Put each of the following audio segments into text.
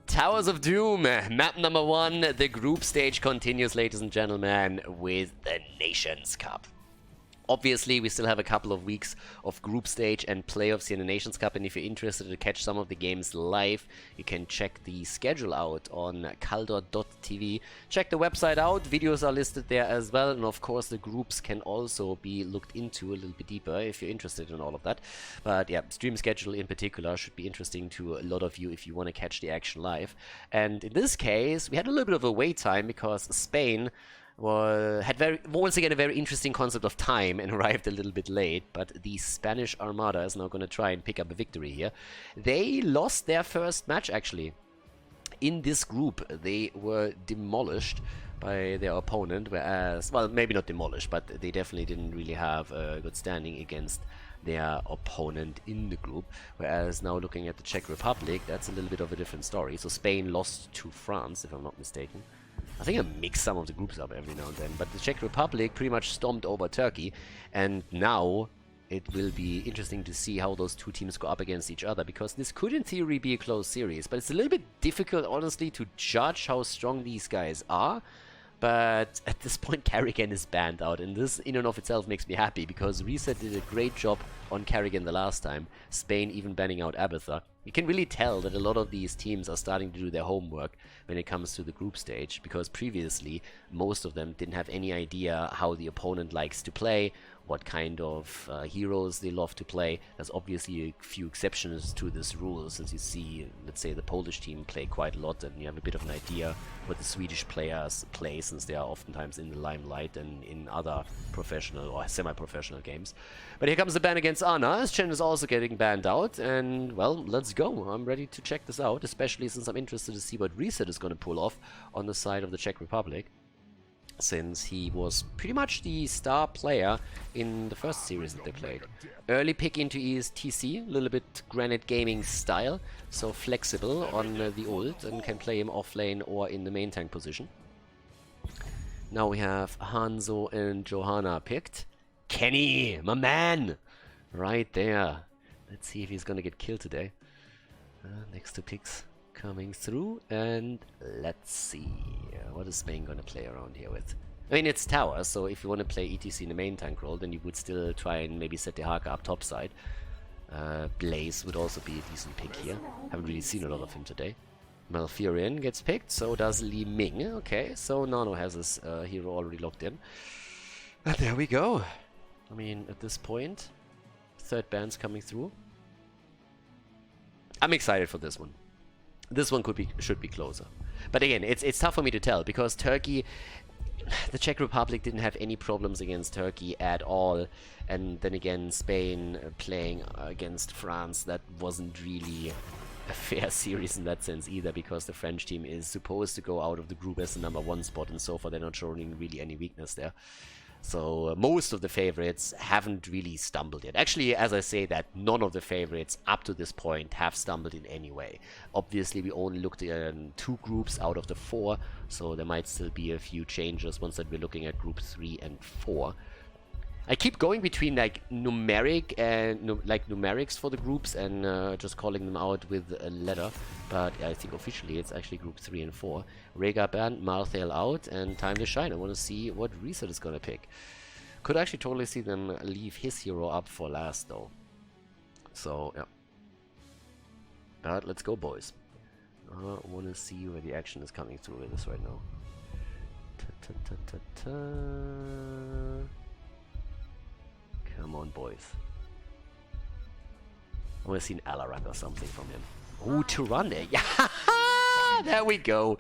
Towers of Doom, map number 1, the group stage continues, ladies and gentlemen, with the Nations Cup. Obviously, we still have a couple of weeks of group stage and playoffs here in the Nations Cup, and if you're interested to catch some of the games live, you can check the schedule out on Khaldor.tv. Check the website out, videos are listed there as well, and of course the groups can also be looked into a little bit deeper if you're interested in all of that. But yeah, stream schedule in particular should be interesting to a lot of you if you want to catch the action live. And in this case, we had a little bit of a wait time because Spain had once again a very interesting concept of time and arrived a little bit late, but the Spanish Armada is now going to try and pick up a victory here. They lost their first match actually. In this group, they were demolished by their opponent, whereas, well, maybe not demolished, but they definitely didn't really have a good standing against their opponent in the group. Whereas now looking at the Czech Republic, that's a little bit of a different story. So Spain lost to France, if I'm not mistaken. I think I mix some of the groups up every now and then, but the Czech Republic pretty much stomped over Turkey, and now it will be interesting to see how those two teams go up against each other, because this could in theory be a close series, but it's a little bit difficult, honestly, to judge how strong these guys are. But at this point, Carrigan is banned out, and this in and of itself makes me happy, because Reset did a great job on Carrigan the last time, Spain even banning out Abatha. You can really tell that a lot of these teams are starting to do their homework when it comes to the group stage, because previously most of them didn't have any idea how the opponent likes to play, what kind of heroes they love to play. There's obviously a few exceptions to this rule, since you see, let's say, the Polish team play quite a lot, and you have a bit of an idea what the Swedish players play, since they are oftentimes in the limelight and in other professional or semi-professional games. But here comes the ban against Anna. Chen is also getting banned out, and, well, let's go. I'm ready to check this out, especially since I'm interested to see what Reset is going to pull off on the side of the Czech Republic, since he was pretty much the star player in the first series that they played. Early pick into ESTC, a little bit Granite Gaming style, so flexible on the ult, and can play him off lane or in the main tank position. Now we have Hanzo and Johanna picked. Kenny, my man! Right there. Let's see if he's gonna get killed today. Next two picks coming through, and let's see. What is Spain gonna play around here with? I mean, it's towers, so if you want to play ETC in the main tank role, then you would still try and maybe set the Haka up topside. Blaze would also be a decent pick here. Haven't really seen a lot of him today. Malfurion gets picked, so does Li Ming. Okay, so Nano has his hero already locked in. And there we go. I mean, at this point, third ban's coming through. I'm excited for this one. This one should be closer. But again, it's tough for me to tell, because Turkey, the Czech Republic didn't have any problems against Turkey at all. And then again, Spain playing against France, that wasn't really a fair series in that sense either, because the French team is supposed to go out of the group as the #1 spot, and so far they're not showing really any weakness there. So most of the favorites haven't really stumbled yet. Actually, as I say that, none of the favorites up to this point have stumbled in any way. Obviously, we only looked at 2 groups out of the 4, so there might still be a few changes once that we're looking at group 3 and 4. I keep going between like numeric and numerics for the groups and just calling them out with a letter, but I think officially it's actually group 3 and 4. Rhaegar banned, Malthael out, and time to shine. I want to see what Reset is gonna pick. Could actually totally see them leave his hero up for last though. So yeah, but let's go, boys. I want to see where the action is coming through with this right now. Come on, boys. I want to see an Alarak or something from him. Ooh, Tyrande. Yeah, there we go.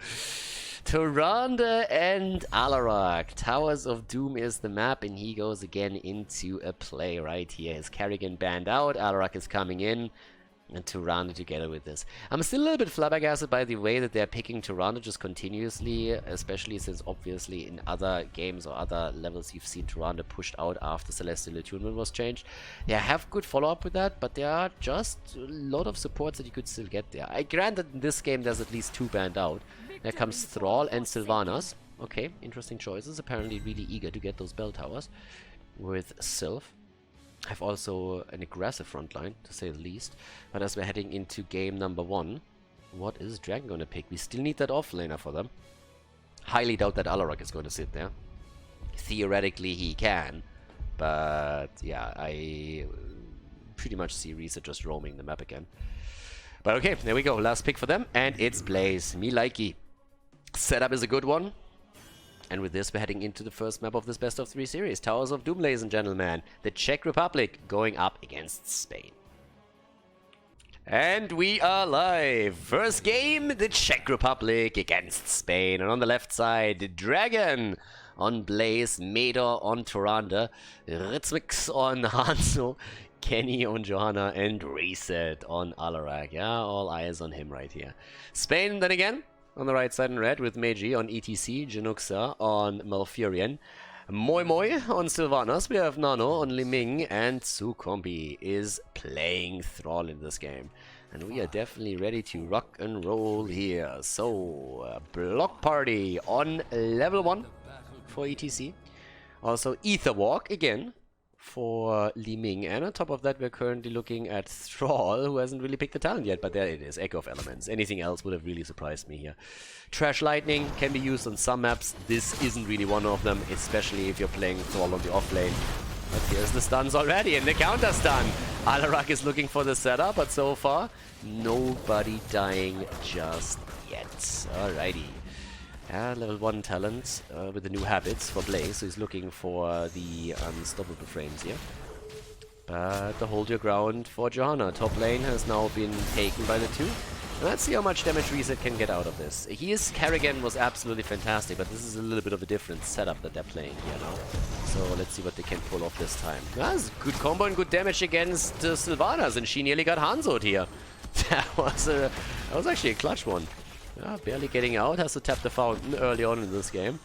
Tyrande and Alarak. Towers of Doom is the map, and he goes again into a play right here. His Carrigan banned out. Alarak is coming in. And Tyrande together with this. I'm still a little bit flabbergasted by the way that they're picking Tyrande just continuously, especially since obviously in other games or other levels you've seen Tyrande pushed out after Celestial Attunement was changed. They have good follow-up with that, but there are just a lot of supports that you could still get there. I grant that in this game there's at least 2 banned out. There comes Thrall and Sylvanas. Okay, interesting choices. Apparently really eager to get those bell towers with Sylph. Have also an aggressive front line, to say the least. But as we're heading into game #1, what is Dragon gonna pick? We still need that offlaner for them. Highly doubt that Alarak is going to sit there. Theoretically, he can. But, yeah, I pretty much see Risa just roaming the map again. But okay, there we go. Last pick for them. And it's Blaze. Me likey. Setup is a good one. And with this, we're heading into the first map of this best of 3 series. Towers of Doom, ladies and gentlemen. The Czech Republic going up against Spain. And we are live. First game, the Czech Republic against Spain. And on the left side, Dragon on Blaze, Medor on Tyrande, Ritzmix on Hanzo, Kenny on Johanna, and Reset on Alarak. Yeah, all eyes on him right here. Spain, then again, on the right side in red with Meiji on ETC, Januxa on Malfurion, Moi Moi on Sylvanas, we have Nano on Liming, and Sukombi is playing Thrall in this game. And we are definitely ready to rock and roll here. So, Block Party on level 1 for ETC. Also, Ether Walk again for Liming. And on top of that, we're currently looking at Thrall, who hasn't really picked the talent yet. But there it is, Echo of Elements. Anything else would have really surprised me here. Trash Lightning can be used on some maps. This isn't really one of them, especially if you're playing Thrall on the off lane. But here's the stuns already, and the counter stun. Alarak is looking for the setup, but so far, nobody dying just yet. Alrighty. Level 1 talent with the new habits for Blaze, so he's looking for the unstoppable frames here. But the hold your ground for Johanna. Top lane has now been taken by the 2. Let's see how much damage Reset can get out of this. His Kerrigan was absolutely fantastic, but this is a little bit of a different setup that they're playing here now. So let's see what they can pull off this time. That's a good combo and good damage against Sylvanas, and she nearly got Hanzo'd here. That was actually a clutch one. Yeah, barely getting out, has to tap the fountain early on in this game.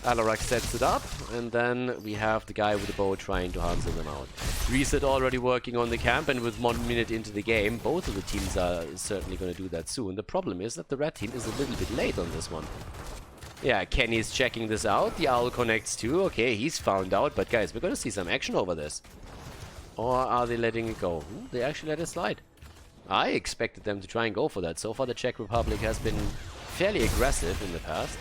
Alarak sets it up, and then we have the guy with the bow trying to Hanzo them out. Reset already working on the camp, and with 1 minute into the game, both of the teams are certainly going to do that soon. The problem is that the red team is a little bit late on this one. Yeah, Kenny's checking this out. The Owl connects too. Okay, he's found out, but guys, we're going to see some action over this. Or are they letting it go? They actually let it slide. I expected them to try and go for that. So far, the Czech Republic has been fairly aggressive in the past.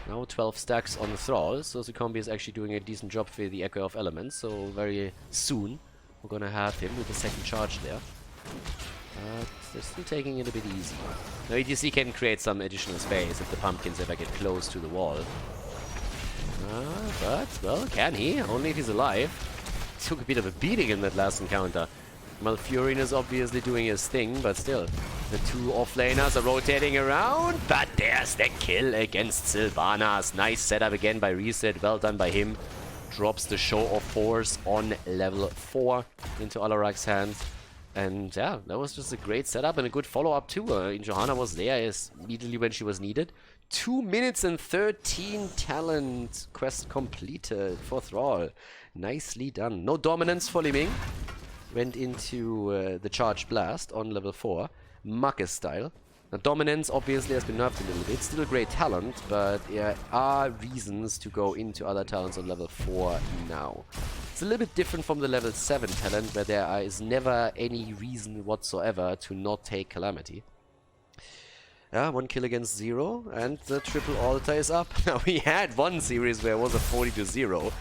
Now 12 stacks on the Thrall, so Sukombi is actually doing a decent job for the Echo of Elements, so very soon we're gonna have him with the second charge there. But they're still taking it a bit easy. Now ETC can create some additional space if the pumpkins ever get close to the wall. But, well, can he? Only if he's alive. Took a bit of a beating in that last encounter. Malfurion is obviously doing his thing, but still, the 2 offlaners are rotating around, but there's the kill against Sylvanas. Nice setup again by Reset, well done by him. Drops the show of force on level 4 into Alarak's hands. And yeah, that was just a great setup and a good follow-up too. Johanna was there immediately when she was needed. 2 minutes and 13 talent quest completed for Thrall. Nicely done. No dominance for Liming. Went into the Charged Blast on level 4, Marcus style. Now, Dominance obviously has been nerfed a little bit. Still great talent, but there are reasons to go into other talents on level 4 now. It's a little bit different from the level 7 talent, where there is never any reason whatsoever to not take Calamity. Yeah, 1 kill against 0, and the triple altar is up. Now, we had one series where it was a 40-0.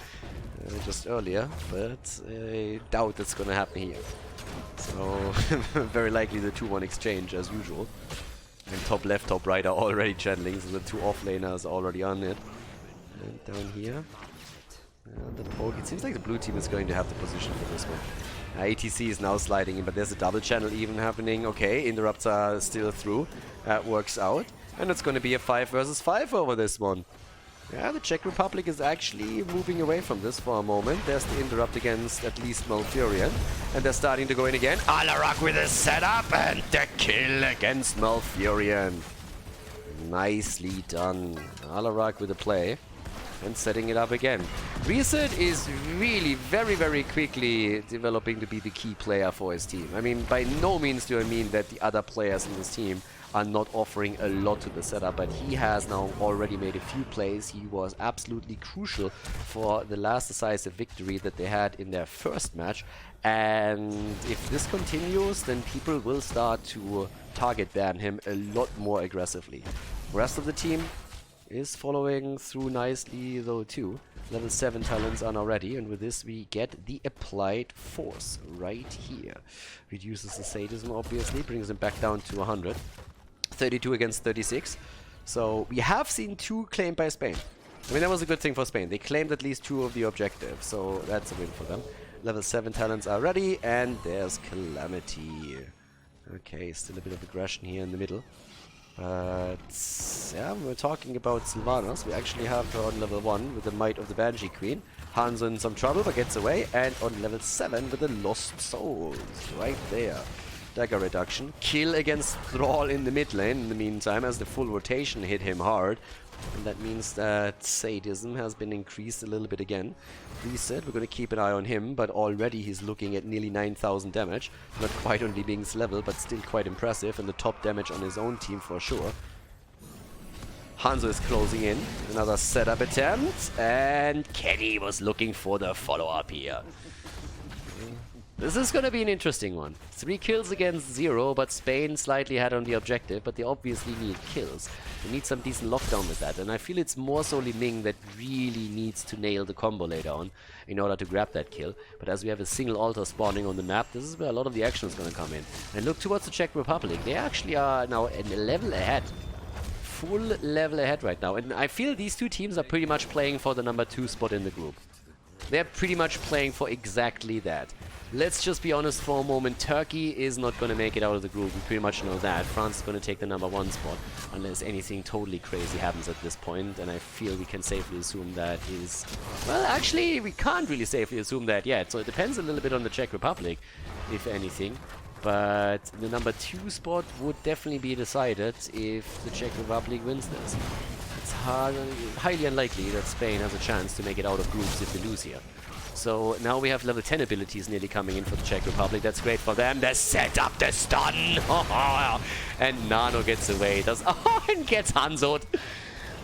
Just earlier, but I doubt it's gonna happen here. So, very likely the 2-1 exchange as usual. And top left, top right are already channeling, so the 2 offlaners are already on it. And down here, the poke. It seems like the blue team is going to have the position for this one. ATC is now sliding in, but there's a double channel even happening. Okay, interrupts are still through. That works out. And it's going to be a 5 versus 5 over this one. Yeah, the Czech Republic is actually moving away from this for a moment. There's the interrupt against at least Malfurion. And they're starting to go in again. Alarak with a setup and the kill against Malfurion. Nicely done. Alarak with a play. And setting it up again. Reset is really very, very quickly developing to be the key player for his team. I mean, by no means do I mean that the other players in this team are not offering a lot to the setup, but he has now already made a few plays. He was absolutely crucial for the last decisive victory that they had in their first match. And if this continues, then people will start to target ban him a lot more aggressively. The rest of the team is following through nicely though too. Level 7 talents are now ready, and with this we get the applied force right here. Reduces the sadism obviously, brings him back down to 100. 32 against 36. So we have seen 2 claimed by Spain. I mean, that was a good thing for Spain. They claimed at least 2 of the objectives, so that's a win for them. Level 7 talents are ready, and there's Calamity. Okay, still a bit of aggression here in the middle. But yeah, we're talking about Sylvanas. We actually have her on level 1 with the Might of the Banshee Queen. Hanzo in some trouble but gets away, and on level 7 with the Lost Souls right there. Dagger reduction. Kill against Thrall in the mid lane in the meantime, as the full rotation hit him hard. And that means that sadism has been increased a little bit again. Reset, we're going to keep an eye on him, but already he's looking at nearly 9,000 damage. Not quite on Liming's level, but still quite impressive, and the top damage on his own team for sure. Hanzo is closing in. Another setup attempt, and Kenny was looking for the follow-up here. This is going to be an interesting one. 3 kills against 0, but Spain slightly had on the objective, but they obviously need kills. They need some decent lockdown with that, and I feel it's more so Liming that really needs to nail the combo later on in order to grab that kill. But as we have a single altar spawning on the map, this is where a lot of the action is going to come in. And look towards the Czech Republic. They actually are now a level ahead. Full level ahead right now. And I feel these 2 teams are pretty much playing for the number 2 spot in the group. They're pretty much playing for exactly that. Let's just be honest for a moment. Turkey is not going to make it out of the group. We pretty much know that. France is going to take the number 1 spot unless anything totally crazy happens at this point. And I feel we can safely assume that is... Well, actually, we can't really safely assume that yet. So it depends a little bit on the Czech Republic, if anything. But the number 2 spot would definitely be decided if the Czech Republic wins this. It's highly unlikely that Spain has a chance to make it out of groups if they lose here. So now we have level 10 abilities nearly coming in for the Czech Republic. That's great for them. They set up the stun. And Nano gets away. And gets Hanzo'd.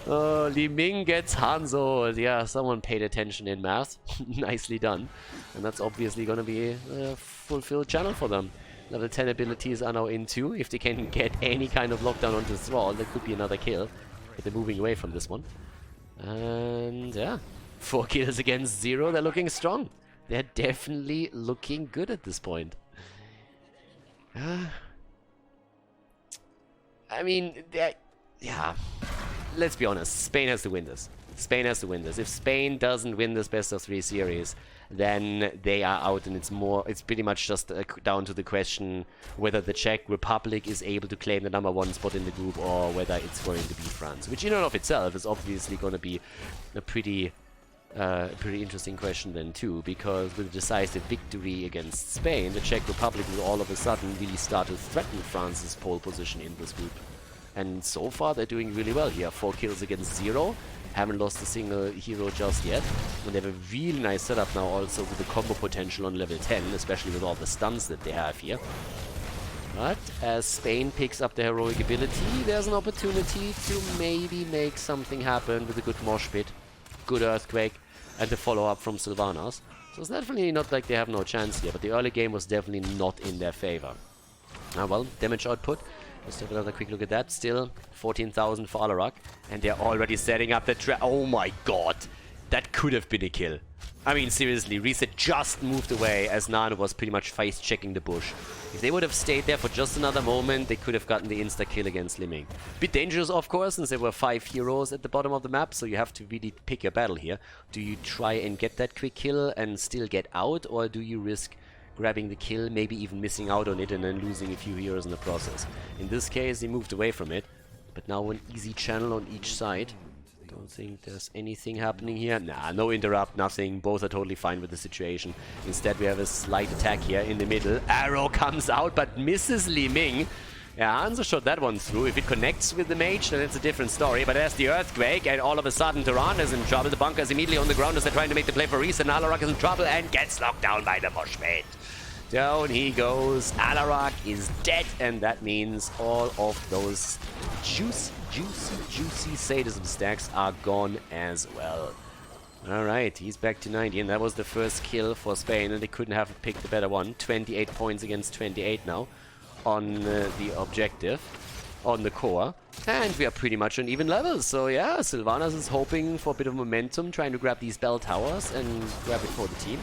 Liming gets Hanzo'd. Yeah, someone paid attention in math. Nicely done. And that's obviously going to be a fulfilled channel for them. Level 10 abilities are now in too. If they can get any kind of lockdown onto Thrall, there could be another kill. But they're moving away from this one. And yeah. 4 kills against 0, they're looking strong. They're definitely looking good at this point. I mean, yeah. Let's be honest, Spain has to win this. Spain has to win this. If Spain doesn't win this best of 3 series, then they are out, and it's pretty much just down to the question whether the Czech Republic is able to claim the number 1 spot in the group or whether it's going to be France, which in and of itself is obviously going to be a pretty interesting question then too, because with a decisive victory against Spain, the Czech Republic will all of a sudden really start to threaten France's pole position in this group. And so far they're doing really well here. 4 kills against 0. Haven't lost a single hero just yet. And they have a really nice setup now also with the combo potential on level 10, especially with all the stuns that they have here. But as Spain picks up the heroic ability, there's an opportunity to maybe make something happen with a good mosh pit, good earthquake, and the follow-up from Sylvanas. So it's definitely not like they have no chance here, but the early game was definitely not in their favor. Well, damage output. Let's have another quick look at that. Still 14,000 for Alarak, and they're already setting up the trap. Oh my god, that could have been a kill. I mean, seriously, Reset just moved away as Nano was pretty much face-checking the bush. If they would have stayed there for just another moment, they could have gotten the insta-kill against Liming. Bit dangerous, of course, since there were 5 heroes at the bottom of the map, so you have to really pick your battle here. Do you try and get that quick kill and still get out, or do you risk grabbing the kill, maybe even missing out on it and then losing a few heroes in the process? In this case, they moved away from it, but now an easy channel on each side. Don't think there's anything happening here. Nah, no interrupt, nothing. Both are totally fine with the situation. Instead, we have a slight attack here in the middle. Arrow comes out, but misses Liming. Yeah, Hanzo shot that one through. If it connects with the mage, then it's a different story. But there's the earthquake, and all of a sudden, Turan is in trouble. The bunker is immediately on the ground as they're trying to make the play for Reese, and Alarak is in trouble and gets locked down by the mosh pit. Down he goes. Alarak is dead, and that means all of those juicy sadism stacks are gone as well. Alright, he's back to 90, and that was the first kill for Spain, and they couldn't have picked a better one. 28 points against 28 now on the objective, on the core. And we are pretty much on even levels, so yeah, Sylvanas is hoping for a bit of momentum, trying to grab these bell towers and grab it for the team.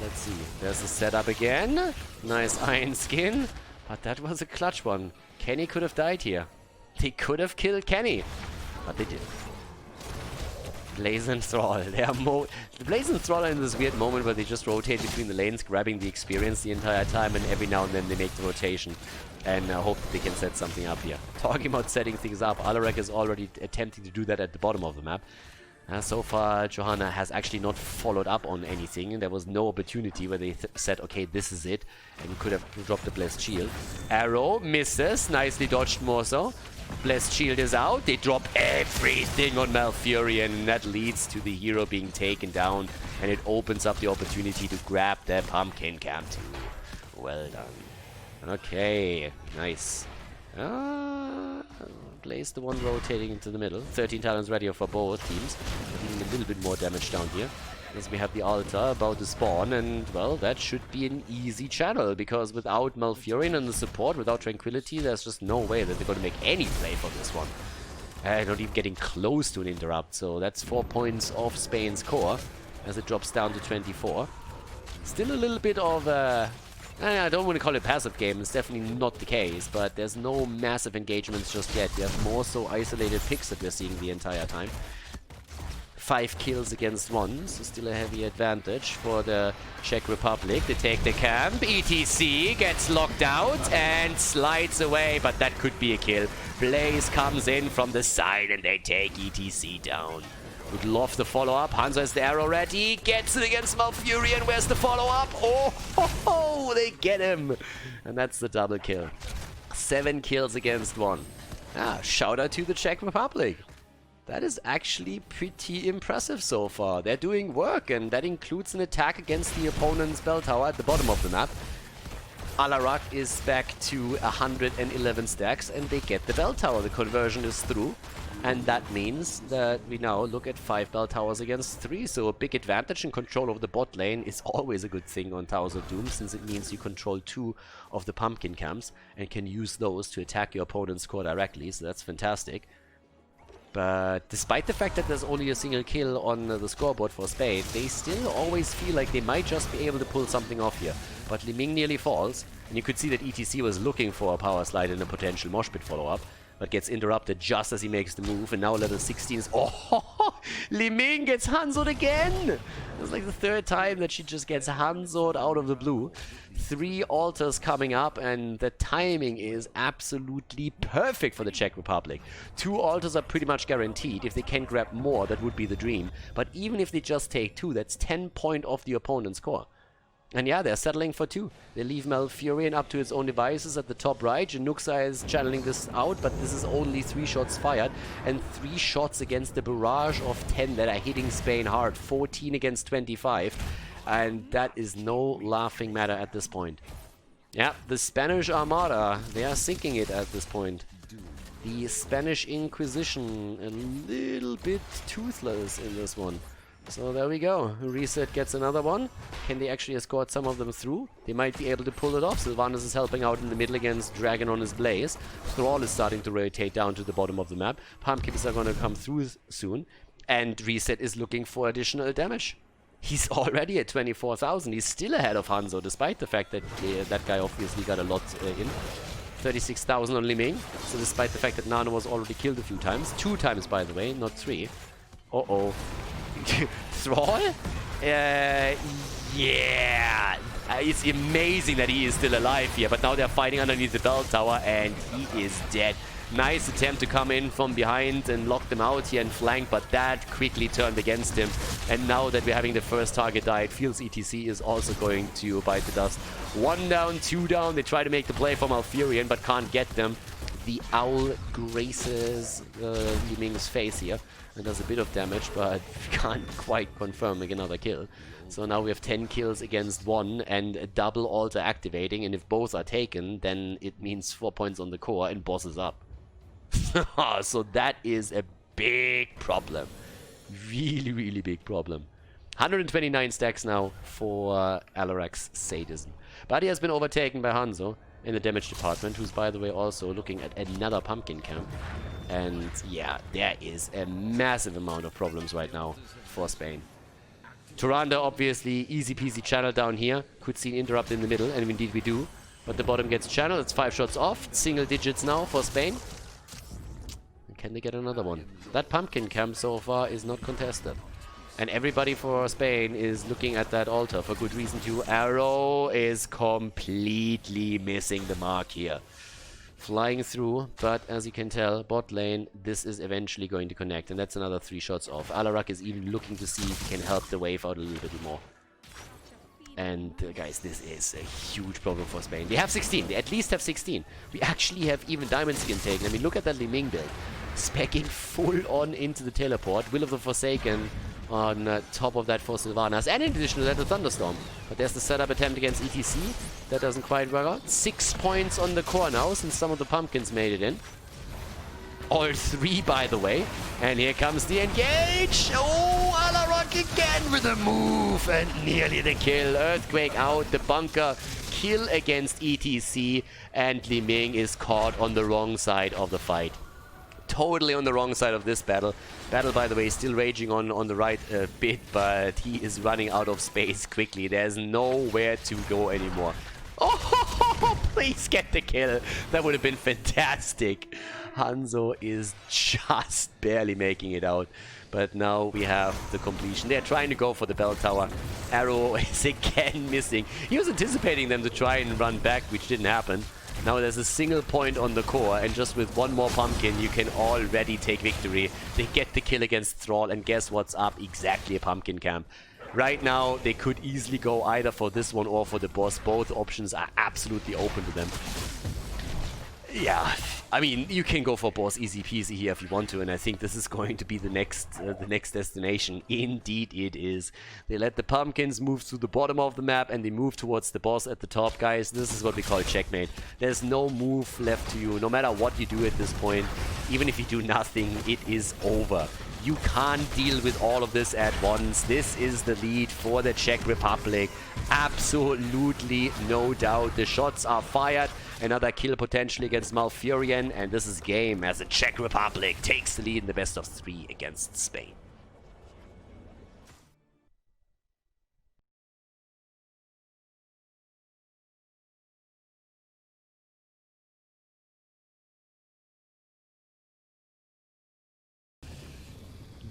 Let's see, there's the setup again. Nice iron skin, but that was a clutch one. Kenny could have died here. They could have killed Kenny, but they didn't. Blaze and Thrall. The Blaze and Thrall are in this weird moment where they just rotate between the lanes, grabbing the experience the entire time, and every now and then they make the rotation. And I hope that they can set something up here. Talking about setting things up, Alarak is already attempting to do that at the bottom of the map. So far, Johanna has actually not followed up on anything, and there was no opportunity where they said, okay, this is it, and could have dropped the Blessed Shield. Arrow misses, nicely dodged more so. Blessed Shield is out, they drop everything on Malfurion, and that leads to the hero being taken down, and it opens up the opportunity to grab their Pumpkin Camp too. Well done. Okay, nice. Blaze the one rotating into the middle. 13 talents ready for both teams. Dealing a little bit more damage down here. As we have the altar about to spawn, and well, that should be an easy channel, because without Malfurion and the support, without Tranquility, there's just no way that they're going to make any play for this one. Not even getting close to an interrupt, so that's 4 points off Spain's core, as it drops down to 24. Still a little bit of I don't want to call it a passive game, it's definitely not the case, but there's no massive engagements just yet. We have more so isolated picks that we're seeing the entire time. 5 kills against 1, so still a heavy advantage for the Czech Republic. They take the camp, ETC gets locked out and slides away, but that could be a kill. Blaze comes in from the side and they take ETC down. Would love the follow-up. Hanzo has the arrow ready. Gets it against Malfurion. Where's the follow-up? Oh, ho, ho, they get him. And that's the double kill. 7 kills against 1. Shout out to the Czech Republic. That is actually pretty impressive so far. They're doing work, and that includes an attack against the opponent's bell tower at the bottom of the map. Alarak is back to 111 stacks, and they get the bell tower. The conversion is through. And that means that we now look at 5 bell towers against 3, so a big advantage in control of the bot lane is always a good thing on Towers of Doom, since it means you control 2 of the pumpkin camps and can use those to attack your opponent's core directly, so that's fantastic. But despite the fact that there's only a single kill on the scoreboard for Spain, they still always feel like they might just be able to pull something off here. But Li Ming nearly falls, and you could see that ETC was looking for a power slide and a potential mosh pit follow-up, but gets interrupted just as he makes the move, and now level 16 is... Oh, Li Ming gets Hanzo'd again! It's like the 3rd time that she just gets Hanzo'd out of the blue. 3 altars coming up, and the timing is absolutely perfect for the Czech Republic. 2 altars are pretty much guaranteed. If they can grab more, that would be the dream. But even if they just take 2, that's 10 points off the opponent's core. And yeah, they're settling for 2. They leave Malfurion up to its own devices at the top right. Januxa is channeling this out, but this is only 3 shots fired. And 3 shots against the barrage of 10 that are hitting Spain hard. 14 against 25. And that is no laughing matter at this point. Yeah, the Spanish Armada, they are sinking it at this point. The Spanish Inquisition, a little bit toothless in this one. So there we go. Reset gets another one. Can they actually escort some of them through? They might be able to pull it off. Sylvanas is helping out in the middle against Dragon on his Blaze. Thrall is starting to rotate down to the bottom of the map. Pumpkins are going to come through soon. And Reset is looking for additional damage. He's already at 24,000. He's still ahead of Hanzo, despite the fact that that guy obviously got a lot in. 36,000 on Li Ming. So despite the fact that Nano was already killed a few times. 2 times, by the way, not 3. Uh-oh. Thrall? Yeah. It's amazing that he is still alive here, but now they're fighting underneath the bell tower and he is dead. Nice attempt to come in from behind and lock them out here and flank, but that quickly turned against him. And now that we're having the first target die, it feels ETC is also going to bite the dust. 1 down, 2 down. They try to make the play for Malfurion, but can't get them. the owl grazes Li Ming's face here and does a bit of damage, but can't quite confirm another kill. So now we have 10 kills against 1 and a double altar activating, and if both are taken, then it means 4 points on the core and boss is up. So that is a big problem. Really, really big problem. 129 stacks now for Alarak's sadism. But he has been overtaken by Hanzo in the damage department, who's by the way also looking at another pumpkin camp. And yeah, there is a massive amount of problems right now for Spain. Turanda, obviously, easy peasy channel down here. Could see an interrupt in the middle, and indeed we do. But the bottom gets channeled. It's 5 shots off. Single digits now for Spain. Can they get another one? That pumpkin camp so far is not contested. And everybody for Spain is looking at that altar for good reason too. Arrow is completely missing the mark here. Flying through, but as you can tell, bot lane, this is eventually going to connect, and that's another 3 shots off. Alarak is even looking to see if he can help the wave out a little bit more. And guys, this is a huge problem for Spain. They have 16, they at least have 16. We actually have even Diamond Skin taken. I mean, look at that Li Ming build. Specking full on into the teleport. Will of the Forsaken on top of that for Sylvanas, and in addition to that, the Thunderstorm. But there's the setup attempt against ETC. That doesn't quite work out. 6 points on the core now, since some of the pumpkins made it in. All 3, by the way. And here comes the engage. Oh, Alarak again with a move. And nearly the kill. Earthquake out. The bunker kill against ETC. And Li Ming is caught on the wrong side of the fight. Totally on the wrong side of this battle. Battle, by the way, still raging on the right bit, but he is running out of space quickly. There's nowhere to go anymore. Oh, please get the kill. That would have been fantastic. Hanzo is just barely making it out. But now we have the completion. They're trying to go for the bell tower. Arrow is again missing. He was anticipating them to try and run back, which didn't happen. Now there's a single point on the core, and just with one more pumpkin, you can already take victory. They get the kill against Thrall, and guess what's up? Exactly a pumpkin camp. Right now, they could easily go either for this one or for the boss. Both options are absolutely open to them. Yeah, I mean, you can go for boss easy peasy here if you want to, and I think this is going to be the next destination. Indeed it is. They let the pumpkins move to the bottom of the map, and they move towards the boss at the top. Guys, this is what we call checkmate. There's no move left to you, no matter what you do at this point. Even if you do nothing, it is over. You can't deal with all of this at once. This is the lead for the Czech Republic. Absolutely no doubt. The shots are fired. Another kill potentially against Malfurion. And this is game as the Czech Republic takes the lead in the best of 3 against Spain.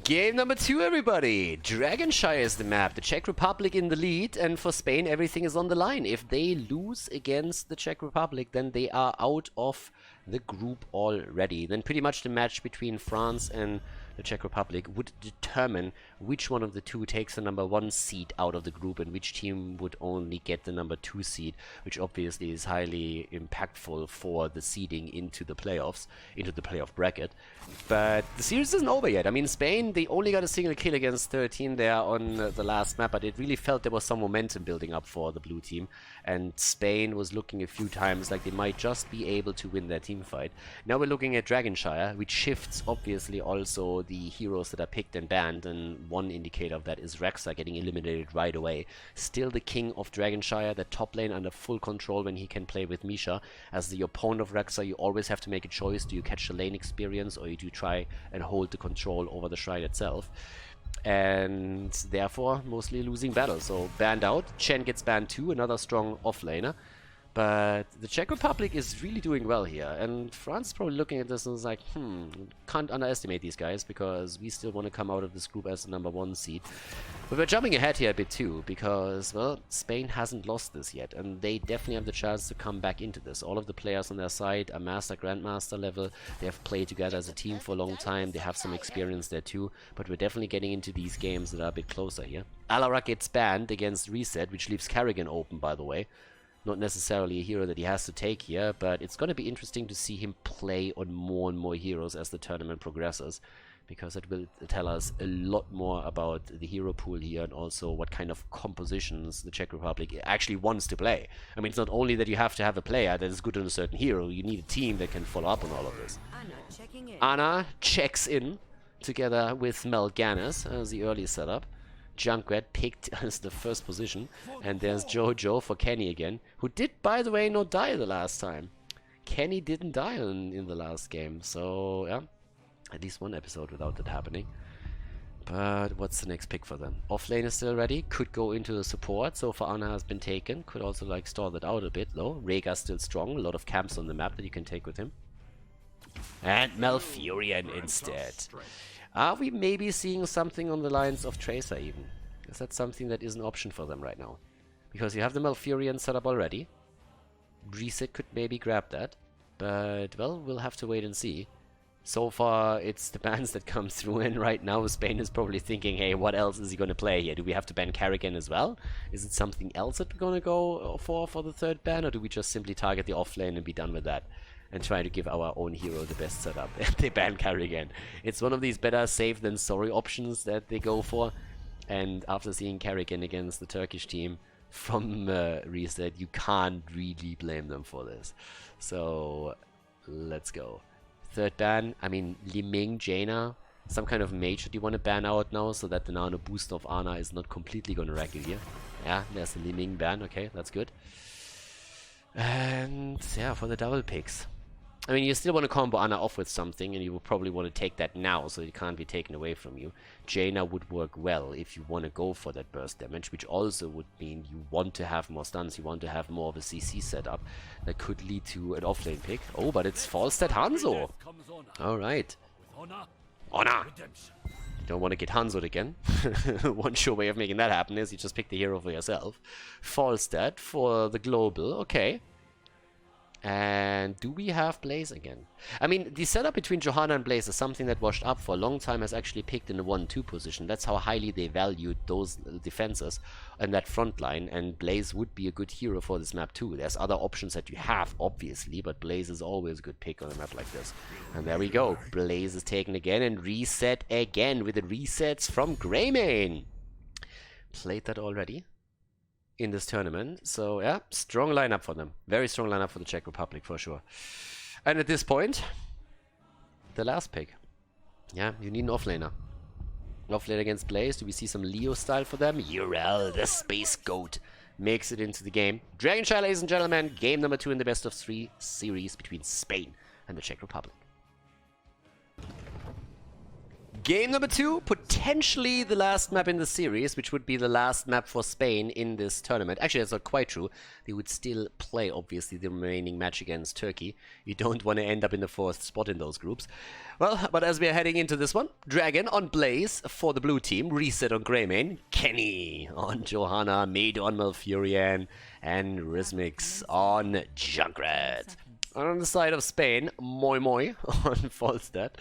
Game number 2, everybody. Dragonshire is the map. The Czech Republic in the lead, and for Spain, everything is on the line. If they lose against the Czech Republic, then they are out of the group already. Then pretty much the match between France and the Czech Republic would determine which one of the two takes the number 1 seed out of the group and which team would only get the number 2 seed, which obviously is highly impactful for the seeding into the playoffs, into the playoff bracket. But the series isn't over yet. I mean, Spain, they only got a single kill against 13 there on the last map, but it really felt there was some momentum building up for the blue team, and Spain was looking a few times like they might just be able to win their team fight. Now we're looking at Dragonshire, which shifts obviously also the heroes that are picked and banned, and one indicator of that is Rexa getting eliminated right away. Still the king of Dragonshire, the top lane under full control when he can play with Misha. As the opponent of Rexa, you always have to make a choice. Do you catch the lane experience, or do you try and hold the control over the shrine itself? And therefore mostly losing battles. So banned out. Chen gets banned too, another strong offlaner. But the Czech Republic is really doing well here, and France is probably looking at this and is like, can't underestimate these guys, because we still want to come out of this group as the number 1 seed. But we're jumping ahead here a bit too, because, well, Spain hasn't lost this yet, and they definitely have the chance to come back into this. All of the players on their side are Master, Grandmaster level. They have played together as a team for a long time. They have some experience there too, but we're definitely getting into these games that are a bit closer here. Alarak gets banned against Reset, which leaves Kerrigan open, by the way. not necessarily a hero that he has to take here, but it's going to be interesting to see him play on more and more heroes as the tournament progresses, because it will tell us a lot more about the hero pool here and also what kind of compositions the Czech Republic actually wants to play. I mean, it's not only that you have to have a player that is good on a certain hero, you need a team that can follow up on all of this. Anna checks in together with Melganis as the early setup. Junkrat picked as the first position, and there's Jojo for Kenny again, who did, by the way, not die the last time. Kenny didn't die in the last game, so yeah. At least one episode without that happening. But what's the next pick for them? Offlane is still ready. Could go into the support. So far Anna has been taken. Could also like stall that out a bit though. Rhaegar's still strong. A lot of camps on the map that you can take with him. And Malfurion instead. Are we maybe seeing something on the lines of Tracer even? Is that something that is an option for them right now? Because you have the Malfurion set up already. Reset could maybe grab that. But well, we'll have to wait and see. So far, it's the bans that come through, and right now Spain is probably thinking, hey, what else is he going to play here? Do we have to ban Carrigan as well? Is it something else that we're going to go for the third ban, or do we just simply target the offlane and be done with that? And try to give our own hero the best setup? They ban Carrigan. It's one of these better safe than sorry options that they go for. And after seeing Carrigan against the Turkish team from Reset, you can't really blame them for this. So, let's go. Third ban, I mean, Liming, Jaina, some kind of mage that you want to ban out now so that the nano boost of Ana is not completely going to wreck you here. Yeah, there's the Liming ban, okay, that's good. And yeah, for the double picks. I mean, you still want to combo Ana off with something, and you will probably want to take that now so it can't be taken away from you. Jaina would work well if you want to go for that burst damage, which also would mean you want to have more stuns, you want to have more of a CC setup that could lead to an offlane pick. Oh, but it's Falstad Hanzo. Alright. Honor! You don't want to get Hanzo'd again. One sure way of making that happen is you just pick the hero for yourself. Falstad for the global, okay. And do we have Blaze again? I mean, the setup between Johanna and Blaze is something that Washed Up for a long time has actually picked in the 1-2 position. That's how highly they valued those defenses and that front line, and Blaze would be a good hero for this map too. There's other options that you have, obviously, but Blaze is always a good pick on a map like this. And there we go. Blaze is taken again and reset again with the resets from Greymane. Played that already in this tournament. So yeah, strong lineup for them. Very strong lineup for the Czech Republic for sure. And at this point, the last pick. Yeah, you need an offlaner. Offlane against Blaze. Do we see some Leo style for them? Urel, the space goat, makes it into the game. Dragonshire, ladies and gentlemen, game number 2 in the best of 3 series between Spain and the Czech Republic. Game number 2, potentially the last map in the series, which would be the last map for Spain in this tournament. Actually, that's not quite true. They would still play, obviously, the remaining match against Turkey. You don't want to end up in the 4th spot in those groups. Well, but as we are heading into this one, Dragon on Blaze for the blue team, Reset on Greymane, Kenny on Johanna, Maid on Malfurion, and Rhythmix on Junkrat. And on the side of Spain, Moi Moi on Falstad.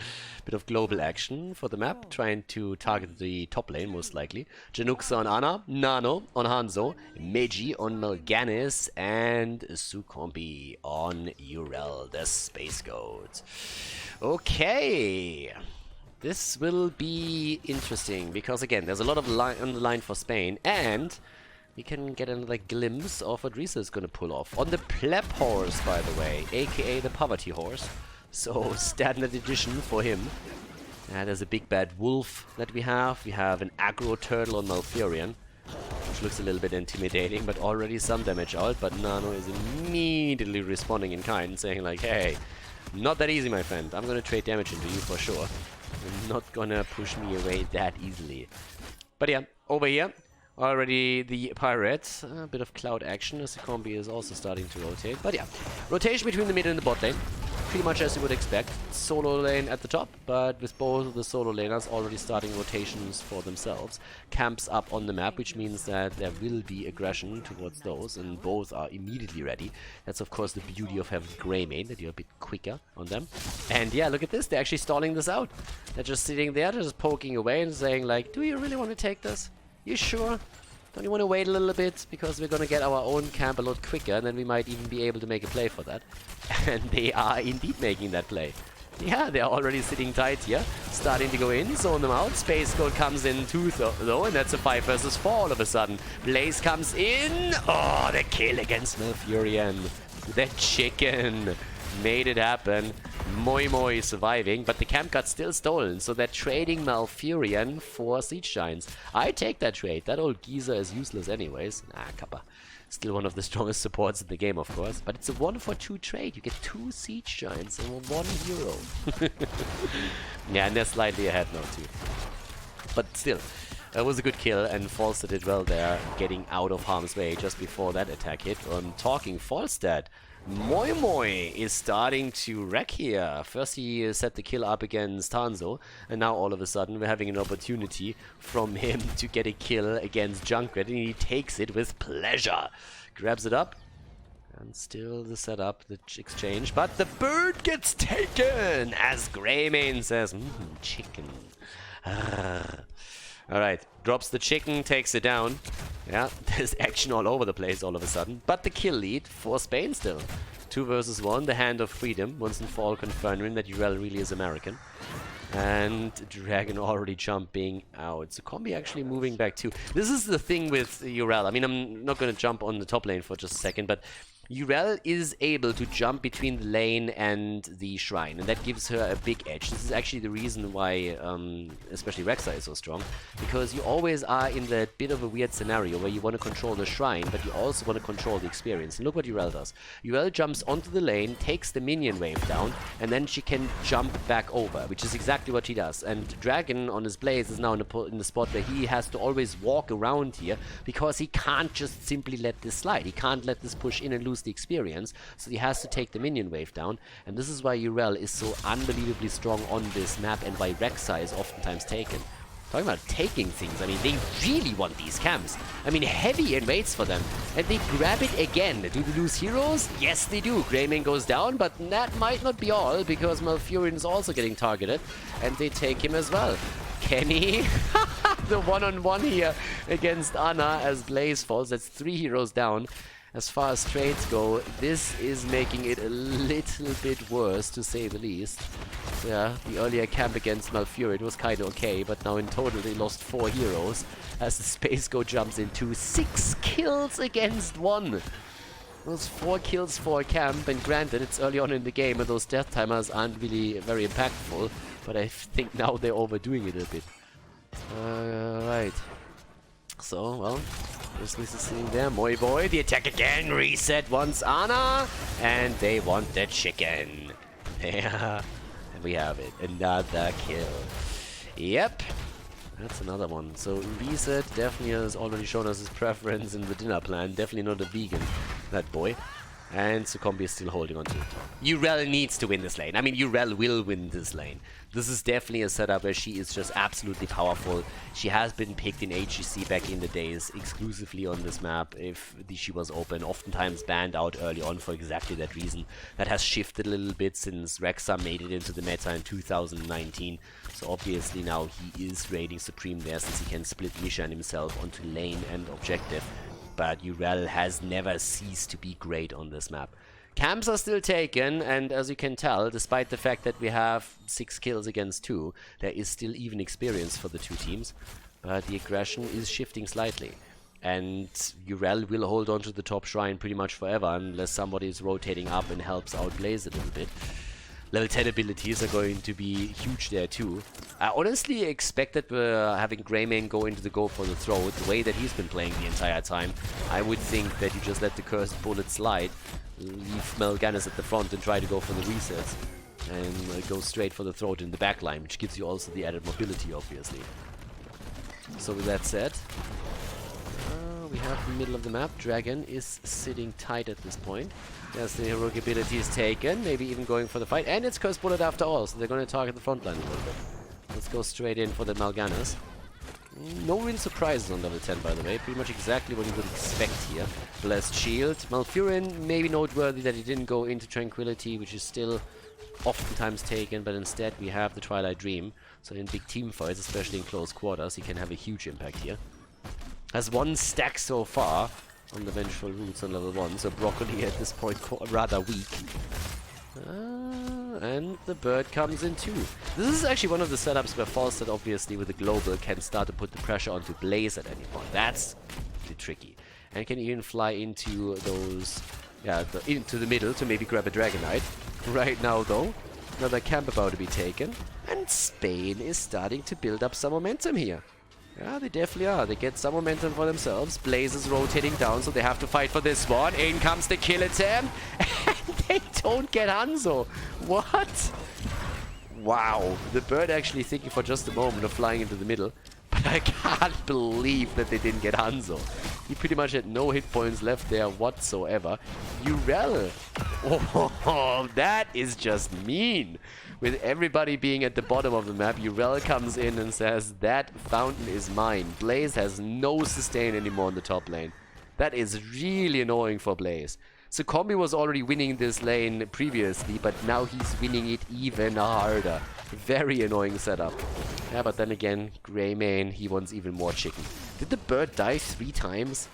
Bit of global action for the map, trying to target the top lane, most likely. Januxa on Ana, Nano on Hanzo, Meiji on Melganis, and Sukombi on Urel, the Space Goat. Okay. This will be interesting, because again, there's a lot of on the line for Spain, and we can get another glimpse of what Risa is going to pull off. On the pleb horse, by the way, aka the poverty horse. So, standard edition for him. There's a big bad wolf that we have. We have an aggro turtle on Malfurion, which looks a little bit intimidating, but already some damage out. But Nano is immediately responding in kind, saying like, hey, not that easy, my friend. I'm going to trade damage into you for sure. You're not going to push me away that easily. But yeah, over here, already the pirates, a bit of cloud action as the combi is also starting to rotate. But yeah, rotation between the mid and the bot lane, pretty much as you would expect. Solo lane at the top, but with both of the solo laners already starting rotations for themselves. Camps up on the map, which means that there will be aggression towards those, and both are immediately ready. That's of course the beauty of having Greymane, that you're a bit quicker on them. And yeah, look at this, they're actually stalling this out. They're just sitting there, just poking away and saying like, do you really want to take this? You sure? Don't you want to wait a little bit? Because we're going to get our own camp a lot quicker, and then we might even be able to make a play for that. And they are indeed making that play. Yeah, they're already sitting tight here. Starting to go in, zone them out. Space Goat comes in too, though, and that's a 5 versus 4 all of a sudden. Blaze comes in. Oh, the kill against Malfurion. The chicken made it happen. Moi Moi surviving, but the camp got still stolen, so they're trading Malfurion for Siege Giants. I take that trade. That old geezer is useless anyways. Ah, Kappa. Still one of the strongest supports in the game, of course. But it's a 1-for-2 trade. You get 2 Siege Giants and 1 hero. Yeah, and they're slightly ahead now, too. But still, it was a good kill, and Falstad did well there, getting out of harm's way just before that attack hit. Talking Falstad, Moi Moi is starting to wreck here. First he set the kill up against Hanzo, and now all of a sudden we're having an opportunity from him to get a kill against Junkrat, and he takes it with pleasure. Grabs it up, and still the setup, the exchange, but the bird gets taken, as Greymane says, chicken. Alright, drops the chicken, takes it down. Yeah, there's action all over the place all of a sudden. But the kill lead for Spain still. 2 versus 1, the hand of freedom. Once and for all confirming that Urel really is American. And Dragon already jumping out. So Combi actually moving back too. This is the thing with Urel. I mean, I'm not going to jump on the top lane for just a second, but Urel is able to jump between the lane and the shrine, and that gives her a big edge. This is actually the reason why, especially Rek'Sai is so strong, because you always are in that bit of a weird scenario where you want to control the shrine, but you also want to control the experience. And look what Urel does. Urel jumps onto the lane, takes the minion wave down, and then she can jump back over, which is exactly what she does. And Dragon on his Blaze is now in the spot where he has to always walk around here, because he can't just simply let this slide. He can't let this push in and lose the experience, so he has to take the minion wave down, and this is why Urel is so unbelievably strong on this map, and why Rek'Sai is oftentimes taken. Talking about taking things, I mean, they really want these camps. I mean, heavy and waits for them, and they grab it again. Do they lose heroes? Yes, they do. Greymane goes down, but that might not be all, because Malfurion is also getting targeted, and they take him as well. Kenny, the one-on-one here against Anna as Blaze falls. That's 3 heroes down. As far as trades go, this is making it a little bit worse, to say the least. So yeah, the earlier camp against Malfurion was kind of okay, but now in total they lost 4 heroes as the Space Go jumps into 6 kills against 1. Those 4 kills for a camp, and granted it's early on in the game and those death timers aren't really very impactful, but I think now they're overdoing it a bit. Right. So, well, this is sitting there. Moi Boy, the attack again, reset once Ana, and they want the chicken. Yeah, and we have it. Another kill. Yep, that's another one. So reset definitely has already shown us his preference in the dinner plan. Definitely not a vegan, that boy. And Sucombi is still holding on to it. Urel needs to win this lane. I mean, Urel will win this lane. This is definitely a setup where she is just absolutely powerful. She has been picked in HGC back in the days, exclusively on this map, if she was open. Oftentimes banned out early on for exactly that reason. That has shifted a little bit since Rek'Sai made it into the meta in 2019. So obviously now he is reigning supreme there, since he can split Mishan himself onto lane and objective. But Urel has never ceased to be great on this map. Camps are still taken, and as you can tell, despite the fact that we have 6 kills against 2, there is still even experience for the 2 teams. But the aggression is shifting slightly. And Urel will hold on to the top shrine pretty much forever, unless somebody is rotating up and helps out Blaze a little bit. Level 10 abilities are going to be huge there too. I honestly expect that we're having Greymane go into the go for the throat, the way that he's been playing the entire time. I would think that you just let the cursed bullet slide, leave Mal'Ganis at the front and try to go for the resets. And go straight for the throat in the backline, which gives you also the added mobility, obviously. So with that said, we have the middle of the map. Dragon is sitting tight at this point. There's the heroic abilities taken, maybe even going for the fight. And it's Cursed Bullet after all, so they're going to target the front line a little bit. Let's go straight in for the Mal'Ganis. No real surprises on level 10, by the way. Pretty much exactly what you would expect here. Blessed Shield. Malfurion, maybe noteworthy that he didn't go into Tranquility, which is still oftentimes taken, but instead we have the Twilight Dream. So in big team fights, especially in close quarters, he can have a huge impact here. Has 1 stack so far on the Vengeful Roots on level 1, so Broccoli at this point rather weak. And the bird comes in too. This is actually one of the setups where Falstad obviously with the global can start to put the pressure onto Blaze at any point. That's really tricky. And can even fly into those, into the middle to maybe grab a Dragonite. Right now though, another camp about to be taken. And Spain is starting to build up some momentum here. Yeah, they definitely are. They get some momentum for themselves. Blaze is rotating down, so they have to fight for this one. In comes the kill attempt. And they don't get Hanzo. What? Wow. The bird actually thinking for just a moment of flying into the middle. But I can't believe that they didn't get Hanzo. He pretty much had no hit points left there whatsoever. Urel. Oh, that is just mean. With everybody being at the bottom of the map, Urel comes in and says, that fountain is mine. Blaze has no sustain anymore in the top lane. That is really annoying for Blaze. So Combi was already winning this lane previously, but now he's winning it even harder. Very annoying setup. Yeah, but then again, Greymane, he wants even more chicken. Did the bird die 3 times?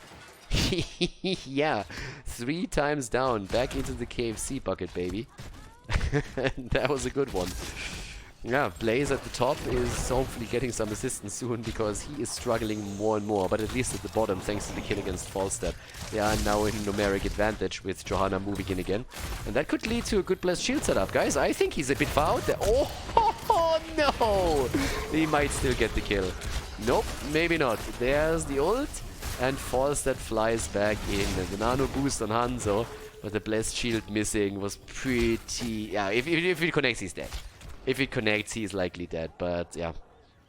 Yeah, 3 times down. Back into the KFC bucket, baby. That was a good one. Yeah, Blaze at the top is hopefully getting some assistance soon because he is struggling more and more. But at least at the bottom, thanks to the kill against Falstad, they are now in numeric advantage with Johanna moving in again. And that could lead to a good blessed shield setup, guys. I think he's a bit far out there. Oh, no! He might still get the kill. Nope, maybe not. There's the ult, and Falstad flies back in. And the nano boost on Hanzo, but the blessed shield missing was pretty... Yeah, if it connects, he's dead. If it connects, he's likely dead, but yeah,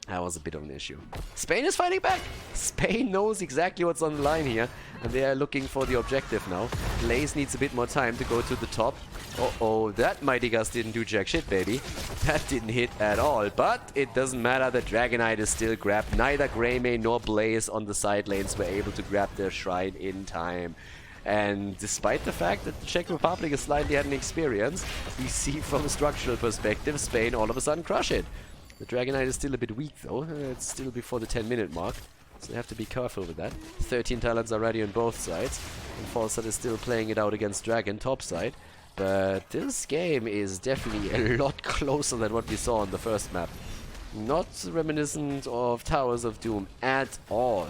that was a bit of an issue. Spain is fighting back! Spain knows exactly what's on the line here, and they are looking for the objective now. Blaze needs a bit more time to go to the top. Uh-oh, that Mighty Gust didn't do jack shit, baby. That didn't hit at all, but it doesn't matter, the Dragonite is still grabbed. Neither Greymane nor Blaze on the side lanes were able to grab their shrine in time. And despite the fact that the Czech Republic is slightly had an experience, we see from a structural perspective, Spain all of a sudden crush it. The Dragonite is still a bit weak though, it's still before the 10-minute mark, so they have to be careful with that. 13 talents are ready on both sides, and Falstad is still playing it out against Dragon top side. But this game is definitely a lot closer than what we saw on the first map. Not reminiscent of Towers of Doom at all.